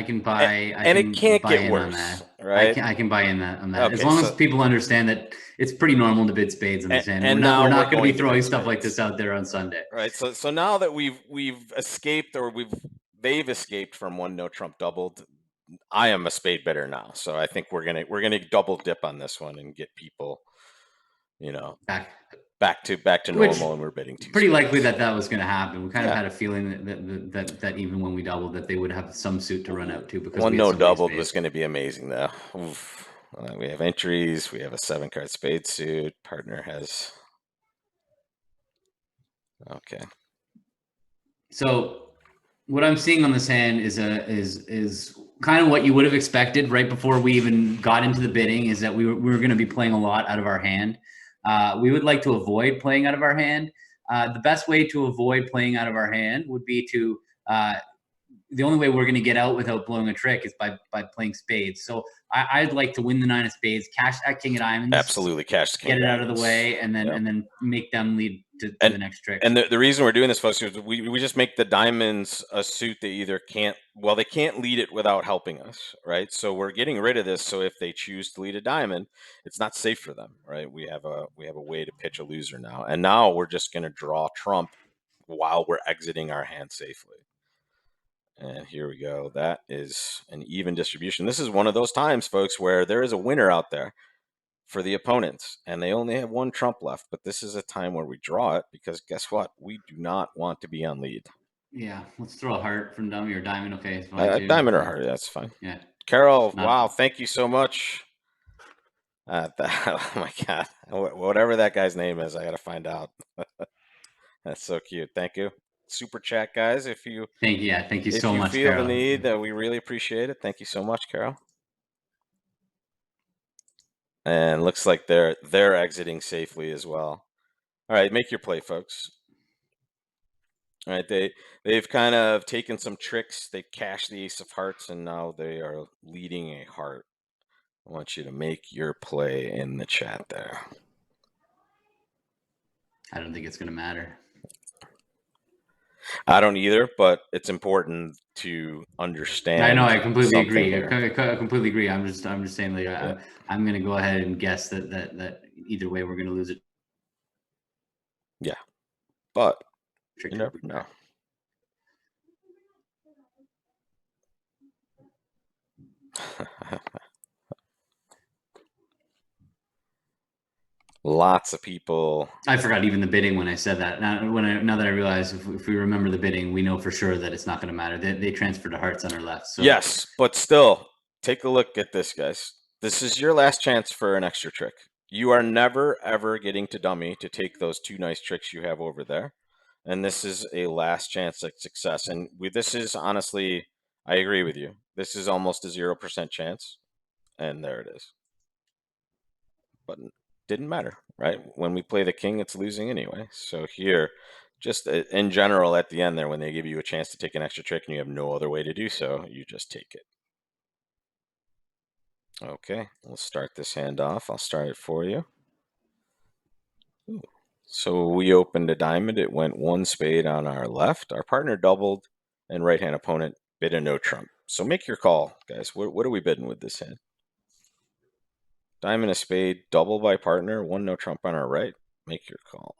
can buy, and it can't get worse, right? I can buy in on that. Okay, as long as people understand that it's pretty normal to bid spades in this hand. And we're not going to be throwing stuff like this out there on Sunday, right? So now that we've escaped, or they've escaped from 1 no trump doubled, I am a spade bidder now, so I think we're gonna double dip on this one and get people, back to normal, and we're bidding 2 pretty spades. Likely that was going to happen. We kind of had a feeling that even when we doubled, that they would have some suit to run out to, because 1 no doubled was going to be amazing though. We have entries. We have a 7-card spade suit. Partner has. Okay. So what I'm seeing on this hand is kind of what you would have expected right before we even got into the bidding, is that we were going to be playing a lot out of our hand. We would like to avoid playing out of our hand, The best way to avoid playing out of our hand would be to the only way we're going to get out without blowing a trick is by playing spades. So I'd like to win the 9 of spades, cash that king of diamonds, Absolutely, cash the king get of it out of the diamonds. way, and then Yep. and then make them lead to And- the next trick. And the reason we're doing this, folks, is we just make the diamonds a suit they either can't, well, they can't lead it without helping us, right? So we're getting rid of this. So if they choose to lead a diamond, it's not safe for them, right? We have a way to pitch a loser now, and now we're just going to draw trump while we're exiting our hand safely. And here we go. That is an even distribution. This is one of those times, folks, where there is a winner out there for the opponents, and they only have 1 trump left. But this is a time where we draw it, because guess what? We do not want to be on lead. Yeah, let's throw a heart from dummy or diamond. Okay, it's fine too. Diamond or heart, that's fine. Yeah. Carol, wow, thank you so much. Oh my God, whatever that guy's name is, I got to find out. That's so cute. Thank you. Super chat, guys. If you thank you so much, if you feel Carol. the need, we really appreciate it. Thank you so much, Carol. And looks like they're exiting safely as well. All right, make your play, folks. All right, they've kind of taken some tricks. They cashed the ace of hearts, and now they are leading a heart. I want you to make your play in the chat there. I don't think it's going to matter. I don't either, but it's important to understand. I know. I completely agree. I completely agree. I'm just saying, like, Yeah. I'm going to go ahead and guess that either way we're going to lose it. Yeah, but you never know. Lots of people. I forgot even the bidding when I said that. Now that I realize, if we remember the bidding, we know for sure that it's not going to matter. They transferred to hearts on our left. So. Yes, but still, take a look at this, guys. This is your last chance for an extra trick. You are never, ever getting to dummy to take those 2 nice tricks you have over there. And this is a last chance at success. And this is honestly, I agree with you. This is almost a 0% chance. And there it is. But it didn't matter, right? When we play the king, it's losing anyway. So here, just in general, at the end there, when they give you a chance to take an extra trick and you have no other way to do so, you just take it. Okay, we'll start this hand off. I'll start it for you. Ooh. So we opened a diamond. It went 1 spade on our left. Our partner doubled, and right-hand opponent bid a no trump. So make your call, guys. What are we bidding with this hand? Diamond, a spade, double by partner, 1 no trump on our right. Make your call.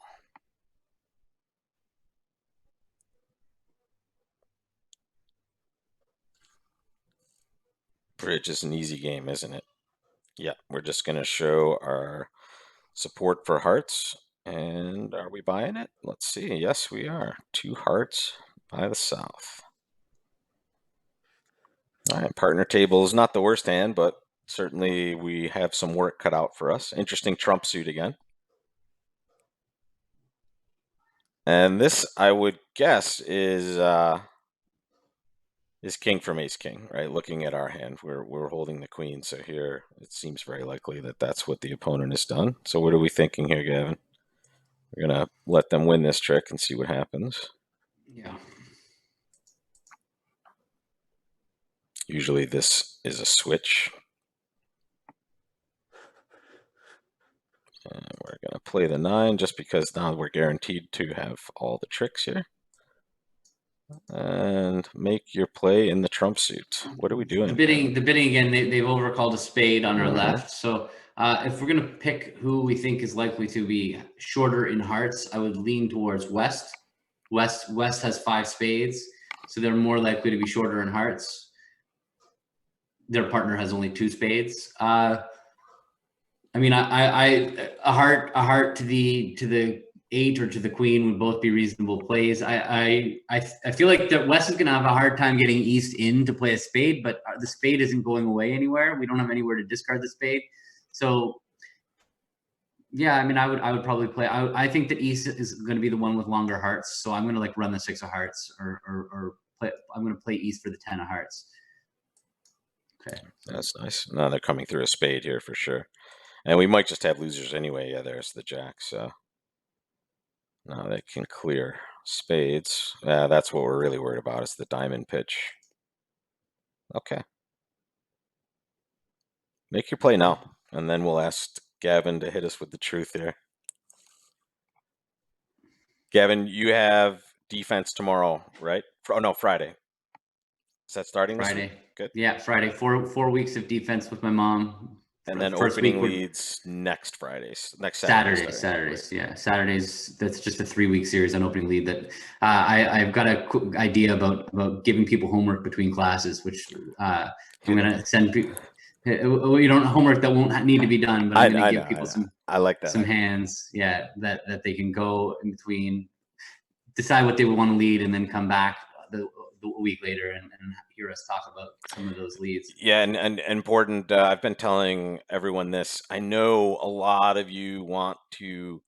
Bridge is an easy game, isn't it? Yeah, we're just going to show our support for hearts. And are we buying it? Let's see. Yes, we are. 2 hearts by the south. All right, partner table is not the worst hand, but certainly we have some work cut out for us. Interesting trump suit again. And this, I would guess, is king from ace king, right? Looking at our hand, we're holding the queen. So here, it seems very likely that that's what the opponent has done. So what are we thinking here, Gavin? We're going to let them win this trick and see what happens. Yeah. Usually this is a switch. And we're going to play the 9 just because now we're guaranteed to have all the tricks here. And make your play in the trump suit. What are we doing? The bidding again, they've overcalled a spade on our left. So if we're going to pick who we think is likely to be shorter in hearts, I would lean towards West. West has 5 spades, so they're more likely to be shorter in hearts. Their partner has only 2 spades. I mean, a heart to the 8 or to the queen would both be reasonable plays. I feel like that West is going to have a hard time getting East in to play a spade, but the spade isn't going away anywhere. We don't have anywhere to discard the spade, so yeah. I mean, I would probably play. I think that East is going to be the one with longer hearts, so I'm going to like run the 6 of hearts or play. I'm going to play East for the 10 of hearts. Okay, that's nice. No, they're coming through a spade here for sure. And we might just have losers anyway. Yeah, there's the jack. So Now they can clear spades. That's what we're really worried about, is the diamond pitch. Okay. Make your play now, and then we'll ask Gavin to hit us with the truth here. Gavin, you have defense tomorrow, right? Oh, no, Friday. Is that starting this week? Friday. Good. Yeah, Friday. 4 weeks of defense with my mom. And then First opening week leads next Saturday. Saturdays. Yeah, Saturdays. That's just a 3-week series on opening lead. That I've got a quick idea about giving people homework between classes, which I'm gonna send people. You don't homework that won't need to be done, but I'm gonna give people I like that some idea. hands. Yeah, that they can go in between, decide what they would want to lead, and then come back a week later and hear us talk about some of those leads. Yeah, and important. I've been telling everyone this. I know a lot of you want to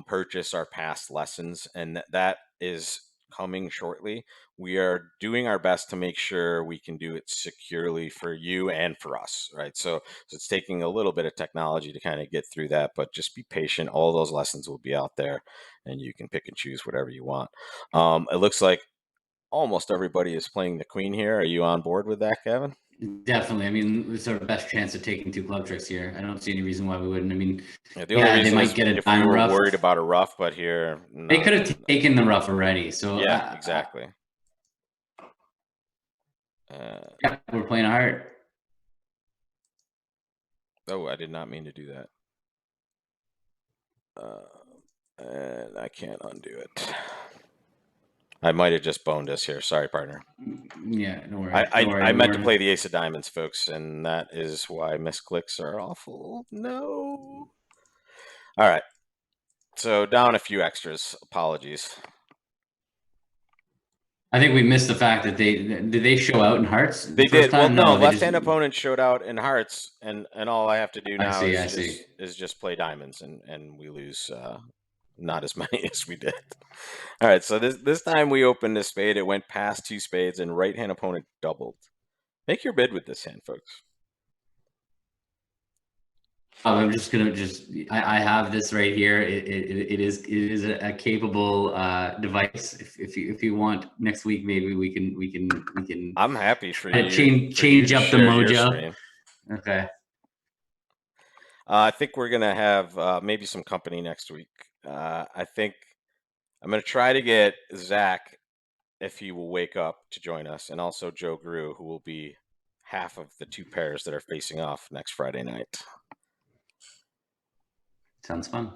purchase our past lessons, and that is coming shortly. We are doing our best to make sure we can do it securely for you and for us, right? So it's taking a little bit of technology to kind of get through that, but just be patient. All those lessons will be out there, and you can pick and choose whatever you want. It looks like almost everybody is playing the queen here. Are you on board with that, Gavin? Definitely. I mean, it's our best chance of taking 2 club tricks here. I don't see any reason why we wouldn't. I mean, Yeah, the only they reason might is get a if we dime were rough. worried about a rough, but here, They could have taken the rough already. So yeah, exactly. Yeah, we're playing a heart. Oh, I did not mean to do that. And I can't undo it. I might have just boned us here. Sorry, partner. Yeah, don't worry. I meant to play the ace of diamonds, folks, and that is why misclicks are awful. No. All right. So down a few extras. Apologies. I think we missed the fact that did they show out in hearts? They first did. Well, time? no, they left-hand opponent showed out in hearts, and all I have to do now is just play diamonds, and we lose not as many as we did. All right, so this time we opened a spade. It went past 2 spades, and right-hand opponent doubled. Make your bid with this hand, folks. I'm just gonna I have this right here. It is a capable device. If you want, next week maybe we can. I'm happy for you. Change up the mojo. Okay. I think we're gonna have maybe some company next week. I think I'm gonna try to get Zach, if he will wake up, to join us, and also Joe Grew, who will be half of the 2 pairs that are facing off next Friday night. Sounds fun.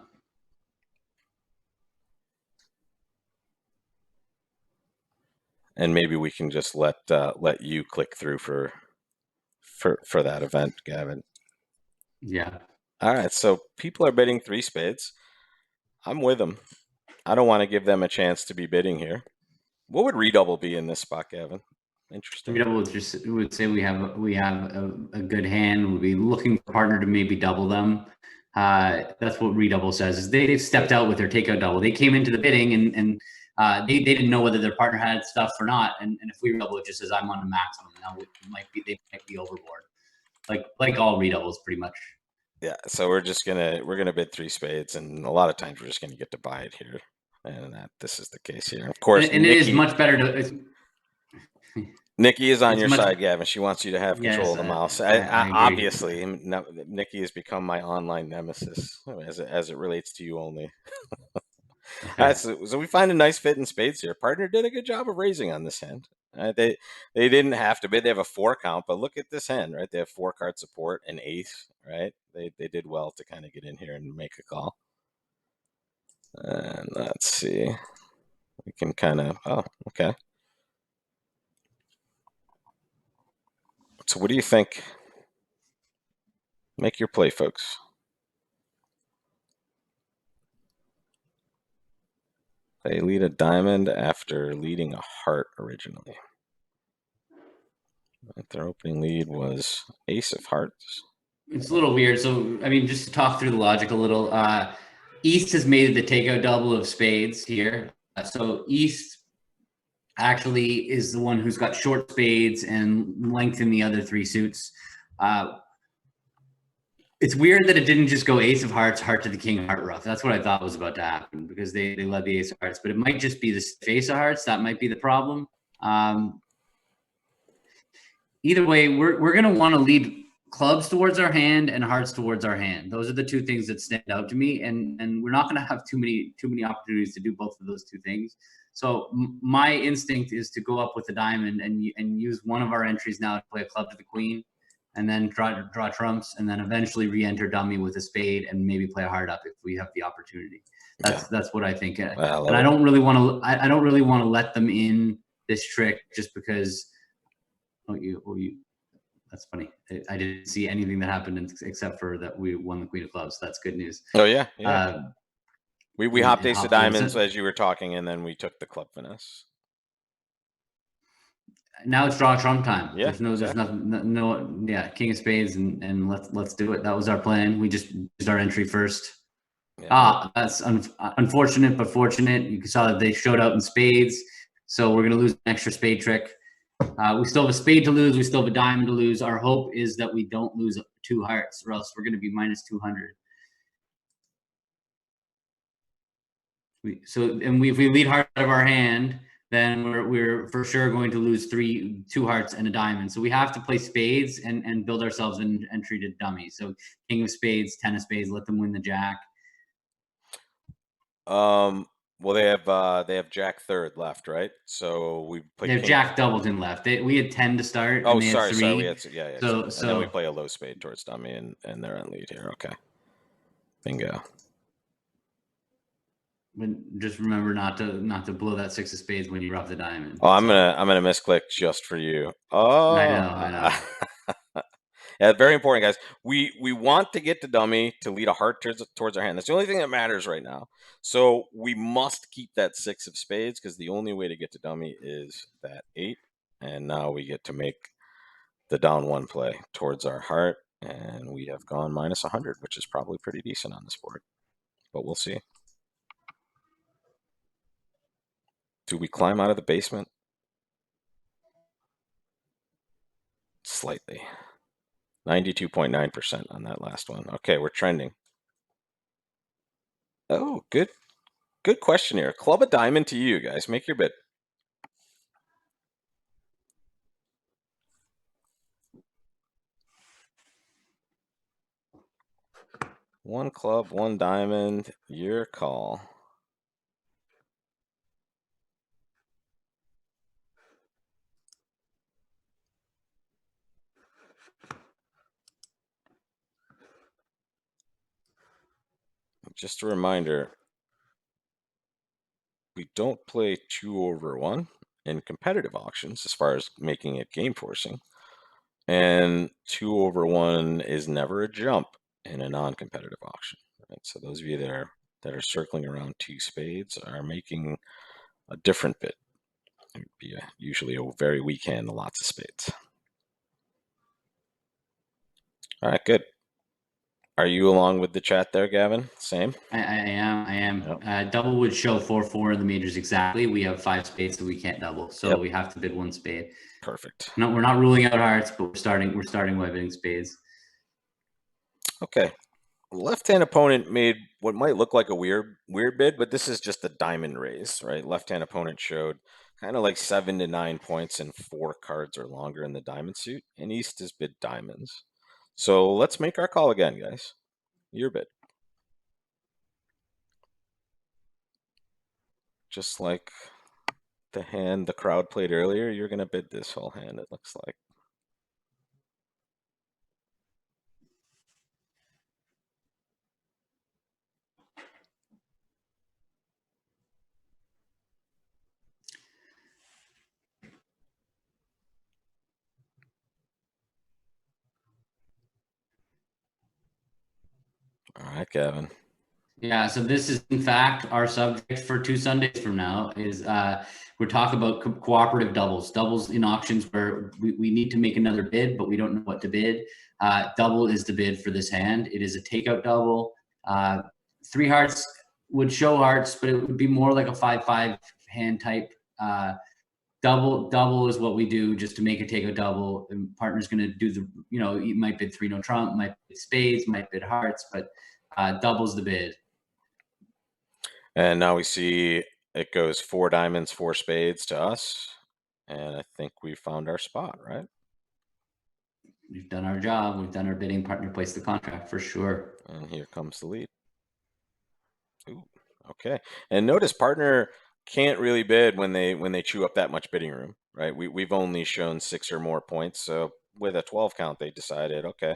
And maybe we can just let you click through for that event, Gavin. Yeah. All right. So people are bidding 3 spades. I'm with them. I don't want to give them a chance to be bidding here. What would redouble be in this spot, Gavin? Interesting. Redouble would say we have a good hand. We'd be looking for a partner to maybe double them. That's what redouble says. Is they've stepped out with their takeout double. They came into the bidding and they didn't know whether their partner had stuff or not. And if we redouble, it just says I'm on the maximum. Now they might be overboard. Like all redoubles, pretty much. Yeah. So we're gonna bid 3 spades, and a lot of times we're just gonna get to buy it here, and this is the case here. Of course, and Nikki, it is much better to. Nikki is on your side, Gavin. She wants you to have control of the mouse. Obviously, Nikki has become my online nemesis as it relates to you only. So we find a nice fit in spades here. Partner did a good job of raising on this hand. They didn't have to bid. They have a 4 count, but look at this hand, right? They have 4 card support and ace, right? They did well to kind of get in here and make a call. And let's see. We can kind of, okay. So what do you think? Make your play, folks. They lead a diamond after leading a heart originally. Their opening lead was ace of hearts. It's a little weird. So, I mean, just to talk through the logic a little, East has made the takeout double of spades here. So East actually is the one who's got short spades and lengthen the other 3 suits. It's weird that it didn't just go ace of hearts, heart to the king, heart rough. That's what I thought was about to happen because they led the ace of hearts, but it might just be the face of hearts. That might be the problem. Either way, we're going to want to lead clubs towards our hand and hearts towards our hand. Those are the two things that stand out to me, and we're not going to have too many opportunities to do both of those two things. So my instinct is to go up with the diamond and use one of our entries now to play a club to the queen, and then draw trumps, and then eventually re-enter dummy with a spade and maybe play a heart up if we have the opportunity. That's what I think. And I don't really want to. I don't really want to let them in this trick just because. That's funny. I didn't see anything that happened except for that we won the queen of clubs. That's good news. Oh yeah, yeah. We hopped ace of diamonds as you were talking, and then we took the club finesse. Now it's draw trump time. Yeah, there's nothing. Yeah, king of spades, and let's do it. That was our plan. We just used our entry first. Yeah. That's unfortunate, but fortunate. You saw that they showed out in spades, so we're gonna lose an extra spade trick. We still have a spade to lose. We still have a diamond to lose. Our hope is that we don't lose 2 hearts, or else we're going to be minus 200. If we lead heart out of our hand, then we're for sure going to lose 2 hearts and a diamond. So we have to play spades and build ourselves an entry to dummy. So king of spades, 10 of spades, let them win the jack. Well, they have Jack third left, right? So we play. They have Jack Doubleton left. We had 10 to start. Oh, and they sorry, had 3. sorry. We had yeah. So and then we play a low spade towards dummy, and they're in lead here. Okay, bingo. But just remember not to blow that 6 of spades when you rough the diamond. Oh, I'm gonna misclick just for you. Oh, I know. Yeah, very important, guys. We want to get to dummy to lead a heart towards our hand. That's the only thing that matters right now. So we must keep that 6 of spades because the only way to get to dummy is that 8. And now we get to make the down 1 play towards our heart, and we have gone minus 100, which is probably pretty decent on this board. But we'll see. Do we climb out of the basement? Slightly. 92.9% on that last one. Okay, we're trending. Oh, good question here. Club a diamond to you, guys. Make your bid. One club, 1 diamond. Your call. Just a reminder, we don't play 2 over 1 in competitive auctions as far as making it game forcing. And 2 over 1 is never a jump in a non-competitive auction. Right? So those of you that are circling around 2 spades are making a different bid. It would be usually a very weak hand, lots of spades. All right, good. Are you along with the chat there, Gavin? Same? I am. Yep. Double would show 4-4 in the majors exactly. We have 5 spades, so we can't double. So we have to bid 1 spade. Perfect. No, we're not ruling out hearts, but we're starting by bidding spades. Okay. Left-hand opponent made what might look like a weird bid, but this is just a diamond raise, right? Left-hand opponent showed kind of like 7 to 9 points and 4 cards or longer in the diamond suit, and East has bid diamonds. So let's make our call again, guys. Your bid. Just like the hand the crowd played earlier, you're going to bid this whole hand, it looks like. All right, Gavin. Yeah, so this is in fact our subject for 2 Sundays from now is we're talking about cooperative doubles in auctions where we need to make another bid, but we don't know what to bid. Double is the bid for this hand. It is a takeout double. 3 hearts would show hearts, but it would be more like a 5-5 hand type. double is what we do just to make it take a double. And partner's going to do the, you might bid three no trump, might bid spades, might bid hearts, but double's the bid. And now we see it goes 4 diamonds, 4 spades to us. And I think we found our spot, right? We've done our job. We've done our bidding. Partner placed the contract for sure. And here comes the lead. Ooh, okay. And notice partner can't really bid when they chew up that much bidding room, right? We've only shown 6 or more points. So with a 12 count, they decided, okay,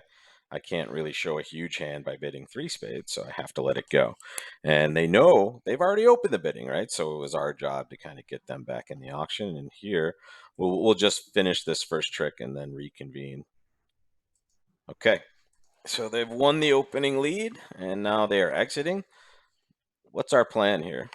I can't really show a huge hand by bidding 3 spades, so I have to let it go. And they know they've already opened the bidding, right? So it was our job to kind of get them back in the auction. And here we'll just finish this first trick and then reconvene. Okay, so they've won the opening lead and now they are exiting. What's our plan here?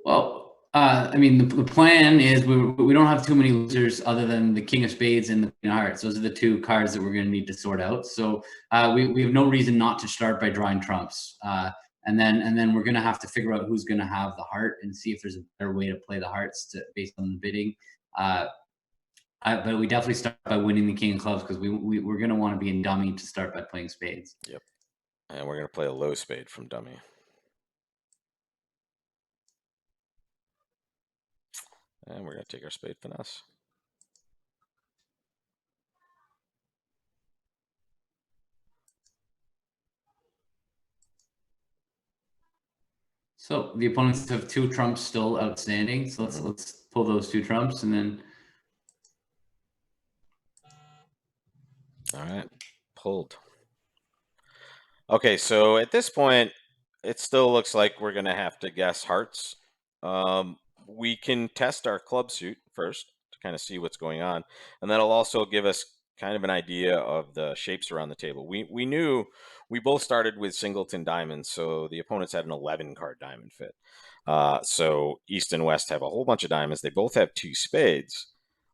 Well, I mean, the plan is we don't have too many losers other than the king of spades and the queen of hearts. Those are the 2 cards that we're going to need to sort out. So we have no reason not to start by drawing trumps. And then we're going to have to figure out who's going to have the heart and see if there's a better way to play the hearts based on the bidding. But we definitely start by winning the king of clubs because we're going to want to be in dummy to start by playing spades. Yep. And we're going to play a low spade from dummy. And we're going to take our spade finesse. So the opponents have 2 trumps still outstanding. So let's pull those 2 trumps and then. All right, pulled. Okay, so at this point, it still looks like we're going to have to guess hearts. We can test our club suit first to kind of see what's going on. And that'll also give us kind of an idea of the shapes around the table. We knew we both started with singleton diamonds, so the opponents had an 11-card diamond fit. So East and West have a whole bunch of diamonds. They both have 2 spades.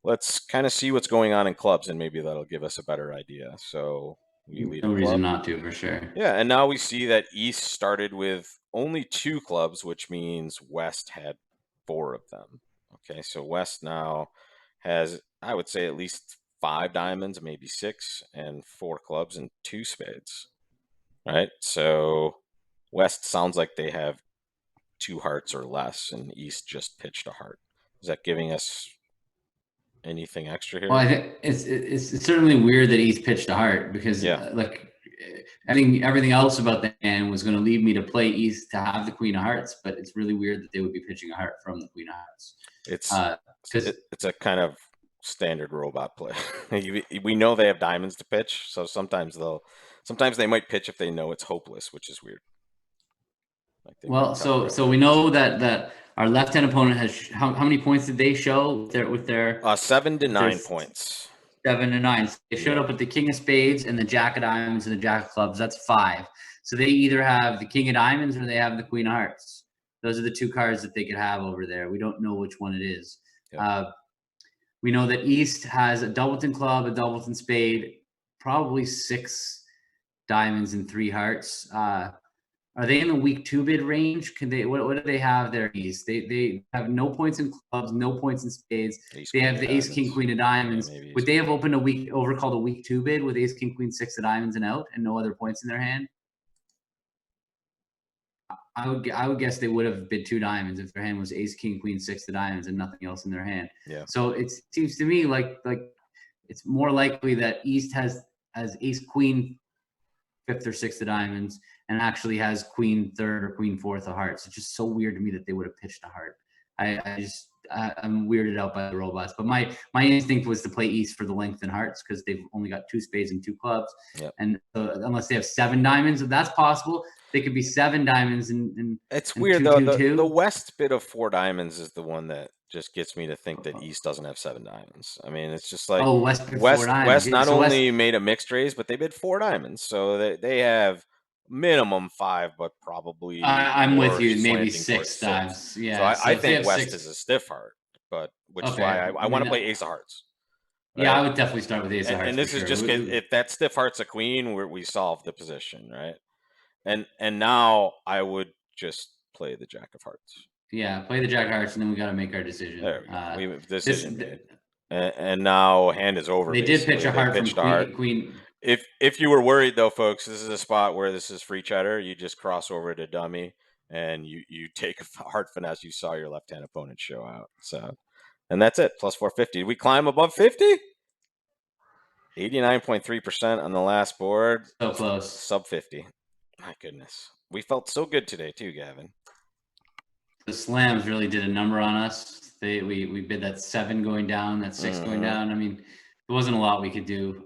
Let's kind of see what's going on in clubs, and maybe that'll give us a better idea. So we lead No a reason club. not to, for sure. Yeah, and now we see that East started with only 2 clubs, which means West had 4 of them. Okay, so West now has, I would say, at least 5 diamonds, maybe 6, and 4 clubs and 2 spades. Right? So West sounds like they have 2 hearts or less, and East just pitched a heart. Is that giving us anything extra here? Well, I think it's certainly weird that East pitched a heart because I think everything else about the hand was going to lead me to play East to have the queen of hearts, but it's really weird that they would be pitching a heart from the queen of hearts. It's a kind of standard robot play. We know they have diamonds to pitch, so sometimes they might pitch if they know it's hopeless, which is weird. Like well, so we know that our left-hand opponent has how many points did they show with their 7 to 9 points. 7 to 9. So they showed up with the king of spades and the jack of diamonds and the jack of clubs. That's 5. So they either have the king of diamonds or they have the queen of hearts. Those are the 2 cards that they could have over there. We don't know which one it is. Yep. We know that East has a doubleton club, a doubleton spade, probably 6 diamonds and 3 hearts. Are they in the week 2 bid range? Can they? What do they have there, East? They have no points in clubs, no points in spades. They have the ace, king, queen of diamonds. Yeah, would they have opened a week called a week 2 bid with ace, king, queen, 6 of diamonds and out, and no other points in their hand? I would guess they would have bid 2 diamonds if their hand was ace, king, queen, 6 of diamonds and nothing else in their hand. Yeah. So it seems to me like it's more likely that East has ace, queen, 5th or 6th of diamonds, and actually has queen 3rd or queen 4th of hearts. It's just so weird to me that they would have pitched a heart. I'm weirded out by the robots. But my instinct was to play East for the length and hearts because they've only got 2 spades and 2 clubs. Yep. And unless they have 7 diamonds, if that's possible, they could be 7 diamonds and it's weird though. The West bid of 4 diamonds is the one that just gets me to think that East doesn't have 7 diamonds. I mean, it's just like West not only made a mixed raise, but they bid 4 diamonds. So they have minimum 5, but probably I'm with you, maybe 6 times. Yeah. So I think West is a stiff heart, but which is why I want to play ace of hearts. Right? Yeah, I would definitely start with ace of hearts. And this is just if that stiff heart's a queen, we solve the position, right? And now I would just play the jack of hearts. Yeah, play the Jack of Hearts, and then we got to make our There decision. we go. We have This decision made. And now hand is over. they did pitch Basically, a they heart from pitched a heart. Queen. If you were worried though, folks, this is a spot where this is free cheddar. You just cross over to dummy, and you take a heart finesse. You saw your left hand opponent show out. So, and that's it. Plus 450. Did we climb above 50? 89.3% on the last board. So close. Sub 50. My goodness. We felt so good today too, Gavin. The slams really did a number on us. We bid that 7 going down, that 6 going down. I mean, there wasn't a lot we could do.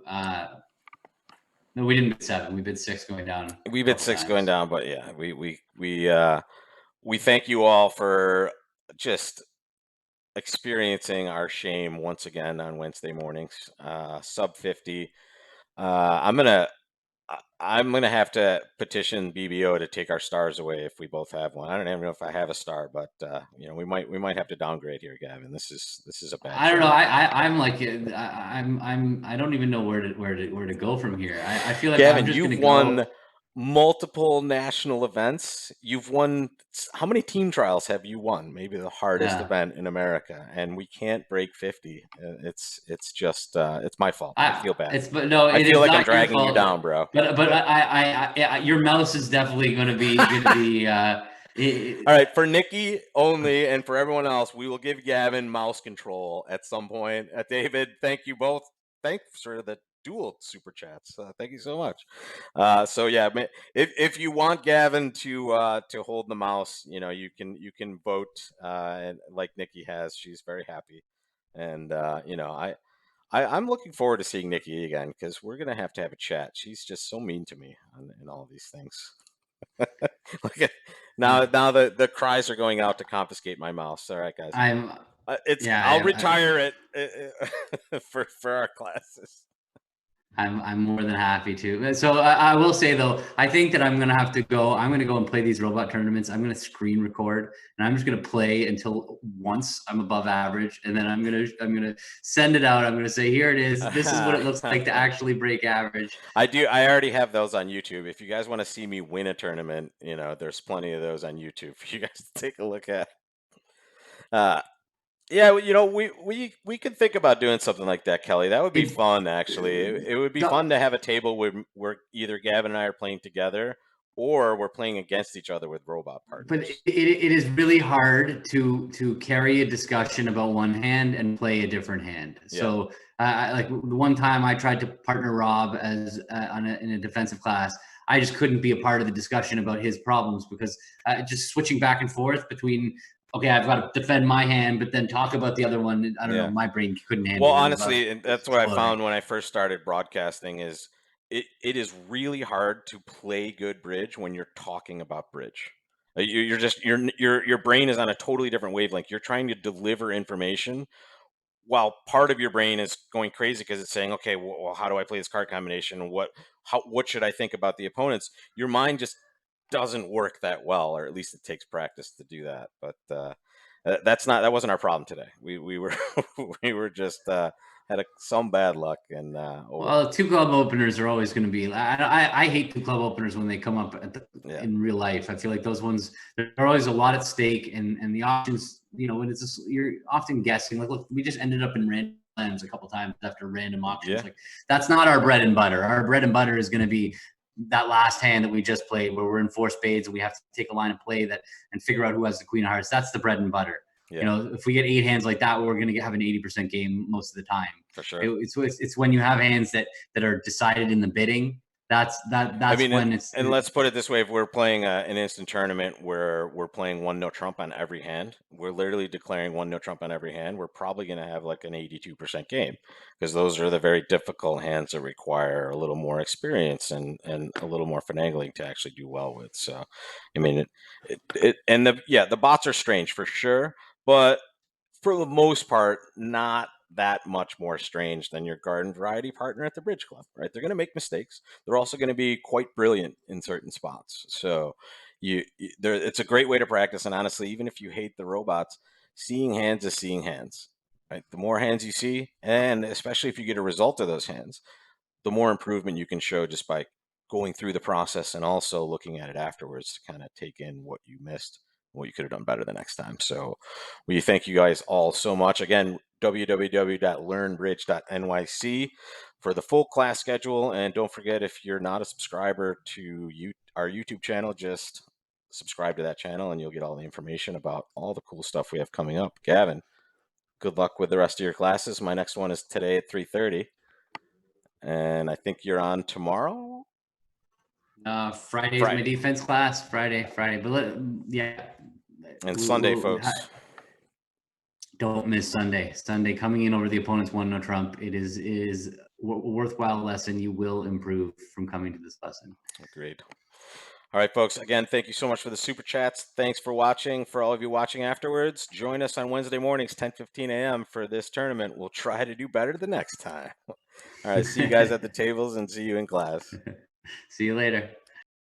No, we didn't bid 7. We bid 6 going down. We bid 6 going down, but yeah, we thank you all for just experiencing our shame once again on Wednesday mornings. Sub 50. I'm gonna have to petition BBO to take our stars away if we both have one. I don't even know if I have a star, but we might have to downgrade here, Gavin. This is a bad. I don't know. I'm like I don't even know where to go from here. I feel like Gavin, I'm just you've gonna won multiple national events. You've won. How many team trials have you won? Maybe the hardest event in America, and we can't break 50. It's just it's my fault. I feel bad. I feel like I'm dragging you down, bro. But your mouse is definitely going to be all right, for Nikki only, and for everyone else, we will give Gavin mouse control at some point. David, thank you both. Thanks for the dual super chats. Thank you so much. So yeah, if you want Gavin to hold the mouse, you can vote, and like Nikki has, she's very happy, and I'm looking forward to seeing Nikki again because we're gonna have to have a chat. She's just so mean to me in all these things. Look at now the cries are going out to confiscate my mouse. All right, guys. I'll retire it for our classes. I'm more than happy to. So I will say though, I think that I'm gonna have to go. I'm gonna go and play these robot tournaments. I'm gonna screen record, and I'm just gonna play until once I'm above average, and then I'm gonna send it out. I'm gonna say, here it is. This is what it looks like to actually break average. I already have those on YouTube. If you guys want to see me win a tournament, there's plenty of those on YouTube for you guys to take a look at. Yeah, we could think about doing something like that, Kelly. That would be fun, actually. It would be fun to have a table where either Gavin and I are playing together, or we're playing against each other with robot partners. But it is really hard to carry a discussion about one hand and play a different hand. Yeah. So like the one time I tried to partner Rob as in a defensive class, I just couldn't be a part of the discussion about his problems because just switching back and forth between, okay, I've got to defend my hand, but then talk about the other one. I don't know. My brain couldn't handle it. Well, honestly, and that's what I found when I first started broadcasting is it is really hard to play good bridge when you're talking about bridge. Your brain is on a totally different wavelength. You're trying to deliver information while part of your brain is going crazy because it's saying, okay, well, how do I play this card combination? What should I think about the opponents? Your mind just doesn't work that well, or at least it takes practice to do that. But that wasn't our problem today. We were we were just had some bad luck, and well, 2 club openers are always going to be. I hate 2 club openers when they come up in real life. I feel like those ones, there are always a lot at stake, and the options, when you're often guessing. Like, look, we just ended up in random slams a couple times after random options. Yeah. Like, that's not our bread and butter. Our bread and butter is going to be that last hand that we just played, where we're in 4 spades and we have to take a line of play and figure out who has the queen of hearts. That's the bread and butter. Yeah. If we get 8 hands like that, we're going to have an 80% game most of the time. For sure. It's when you have hands that are decided in the bidding. That's when it's. And let's put it this way: if we're playing an instant tournament where we're playing 1 no trump on every hand, we're literally declaring 1 no trump on every hand. We're probably going to have like an 82% game because those are the very difficult hands that require a little more experience and a little more finagling to actually do well with. So, I mean, the bots are strange for sure, but for the most part, not that much more strange than your garden variety partner at the bridge club, right? They're going to make mistakes. They're also going to be quite brilliant in certain spots. So it's a great way to practice. And honestly, even if you hate the robots, seeing hands is seeing hands, right? The more hands you see, and especially if you get a result of those hands, the more improvement you can show just by going through the process and also looking at it afterwards to kind of take in what you missed what you could have done better the next time. So we thank you guys all so much. Again, www.learnbridge.nyc for the full class schedule. And don't forget, if you're not a subscriber to our YouTube channel, just subscribe to that channel and you'll get all the information about all the cool stuff we have coming up. Gavin, good luck with the rest of your classes. My next one is today at 3:30. And I think you're on tomorrow? Friday's my defense class. Friday. But yeah. And Sunday, folks. Don't miss Sunday. Sunday, coming in over the opponent's 1-0 trump. It is a worthwhile lesson. You will improve from coming to this lesson. Agreed. All right, folks. Again, thank you so much for the super chats. Thanks for watching. For all of you watching afterwards, join us on Wednesday mornings, 10:15 a.m. for this tournament. We'll try to do better the next time. All right, see you guys at the tables and see you in class. See you later.